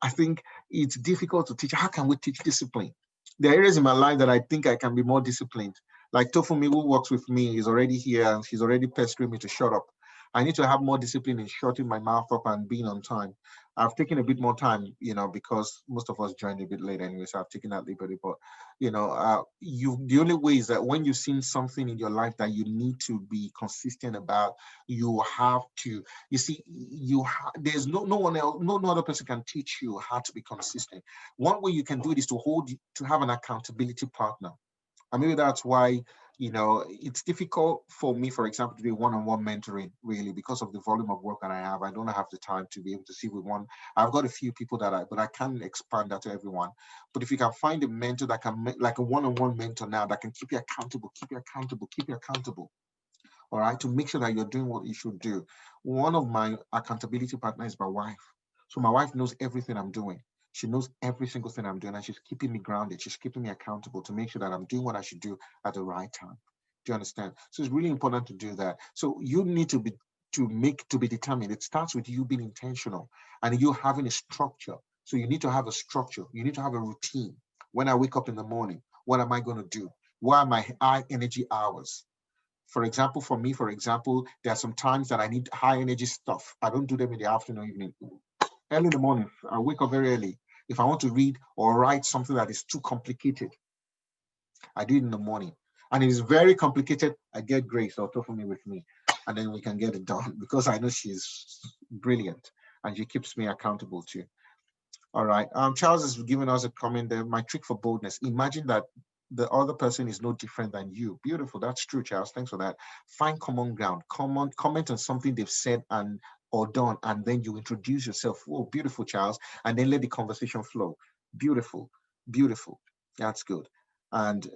I think it's difficult to teach. How can we teach discipline? There are areas in my life that I think I can be more disciplined. Like Tofumi, who works with me, is already here and he's already pestering me to shut up. I need to have more discipline in shutting my mouth up and being on time. I've taken a bit more time, because most of us joined a bit late anyway, so I've taken that liberty. But the only way is that when you've seen something in your life that you need to be consistent about, you have to. You see, there's no one else, no other person can teach you how to be consistent. One way you can do it is to have an accountability partner. And maybe that's why, it's difficult for me, for example, to do one-on-one mentoring, really, because of the volume of work that I have. I don't have the time to be able to sit with one. I've got a few people but I can't expand that to everyone. But if you can find a mentor that can, like a one-on-one mentor now, that can keep you accountable, all right, to make sure that you're doing what you should do. One of my accountability partners is my wife. So my wife knows everything I'm doing. She knows every single thing I'm doing, and she's keeping me grounded. She's keeping me accountable to make sure that I'm doing what I should do at the right time. Do you understand? So it's really important to do that. So you need to be determined. It starts with you being intentional and you having a structure. So you need to have a structure. You need to have a routine. When I wake up in the morning, what am I going to do? What are my high energy hours? For example, there are some times that I need high energy stuff. I don't do them in the afternoon, evening. Early in the morning, I wake up very early. If I want to read or write something that is too complicated, I do it in the morning. And it is very complicated, I get Grace or Tofumi with me, and then we can get it done because I know she's brilliant and she keeps me accountable too. All right. Charles has given us a comment there. My trick for boldness. Imagine that the other person is no different than you. Beautiful. That's true, Charles. Thanks for that. Find common ground. Comment on something they've said and or done, and then you introduce yourself. Oh, beautiful, Charles. And then let the conversation flow. Beautiful. Beautiful. That's good. And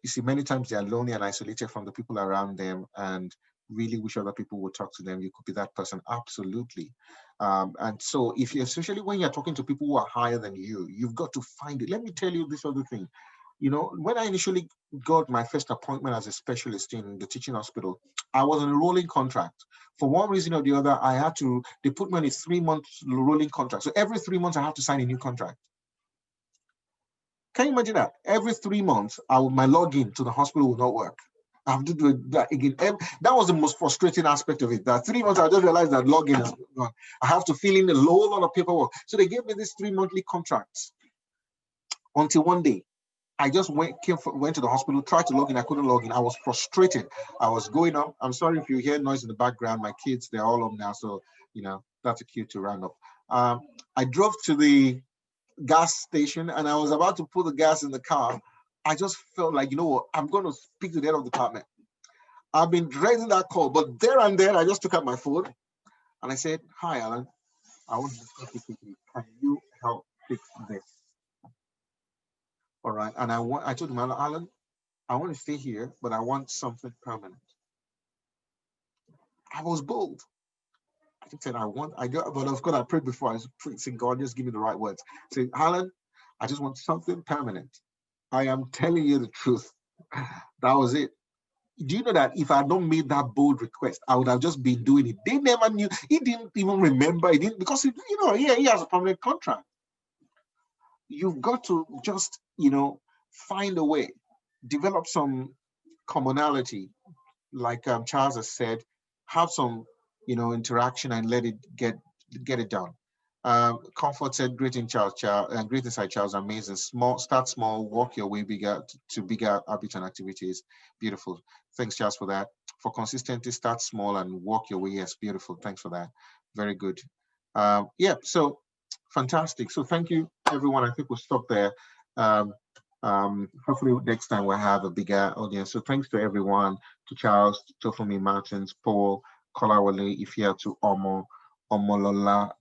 you see, many times they are lonely and isolated from the people around them and really wish other people would talk to them. You could be that person. Absolutely. And so if you, especially when you're talking to people who are higher than you, you've got to find it. Let me tell you this other thing. When I initially got my first appointment as a specialist in the teaching hospital, I was on a rolling contract. For one reason or the other, they put me on a 3-month rolling contract. So every 3 months, I have to sign a new contract. Can you imagine that? Every 3 months, my login to the hospital will not work. I have to do that again. That was the most frustrating aspect of it. That 3 months, I just realized that login is gone. I have to fill in a whole lot of paperwork. So they gave me these 3-monthly contracts until one day. I just went to the hospital, tried to log in. I couldn't log in. I was frustrated. I was going up. I'm sorry if you hear noise in the background. My kids, they're all up now. So, that's a cue to round up. I drove to the gas station and I was about to put the gas in the car. I just felt like, I'm going to speak to the head of the department. I've been dreading that call, but there and then I just took out my phone and I said, "Hi, Alan. I want to discuss this with you. Can you help fix this?" All right. And I told him, "Alan, I want to stay here, but I want something permanent." I was bold. I said, but of course, I prayed before. I was saying, God, just give me the right words. Say, Alan, I just want something permanent. I am telling you the truth. That was it. Do you know that if I had not made that bold request, I would have just been doing it? They never knew. He didn't even remember. He didn't, because he has a permanent contract. You've got to just, find a way, develop some commonality, like Charles has said, have some, interaction and let it get it done. Comfort said, greeting Charles, and greeting side Charles, amazing. Start small, walk your way bigger to bigger habits and activities. Beautiful. Thanks, Charles, for that. For consistency, start small and walk your way. Yes, beautiful. Thanks for that. Very good. Yeah, so fantastic. So thank you, everyone. I think we'll stop there. Um, Hopefully next time we'll have a bigger audience. So thanks to everyone, to Charles, to Tofomi Martins, Paul, Kolawale, Ifia, to Omolola,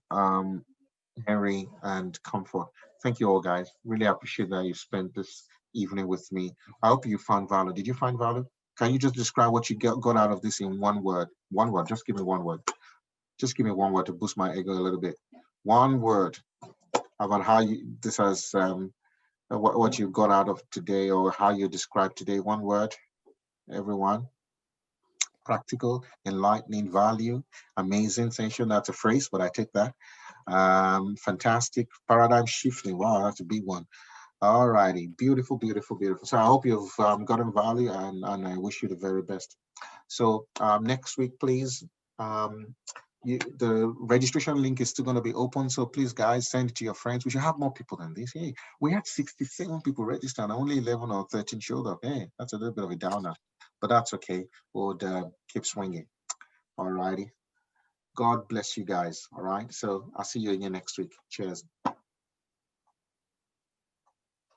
Henry, and Comfort. Thank you all, guys. Really appreciate that you spent this evening with me. I hope you found value. Did you find value? Can you just describe what you got out of this in one word? One word. Just give me one word. Just give me one word to boost my ego a little bit. One word about how this has what you got out of today, or how you describe today. One word, everyone. Practical, enlightening, value, amazing, sensational. That's a phrase, but I take that. Fantastic, paradigm shifting. Wow, that's a big one. All righty, beautiful, beautiful, beautiful. So I hope you've gotten value, and I wish you the very best. So next week, please. The registration link is still going to be open, so please, guys, send it to your friends. We should have more people than this. Hey, we had 67 people register and only 11 or 13 showed up. Hey, that's a little bit of a downer, but that's okay. We'll keep swinging. All righty. God bless you guys. All right. So I'll see you again next week. Cheers.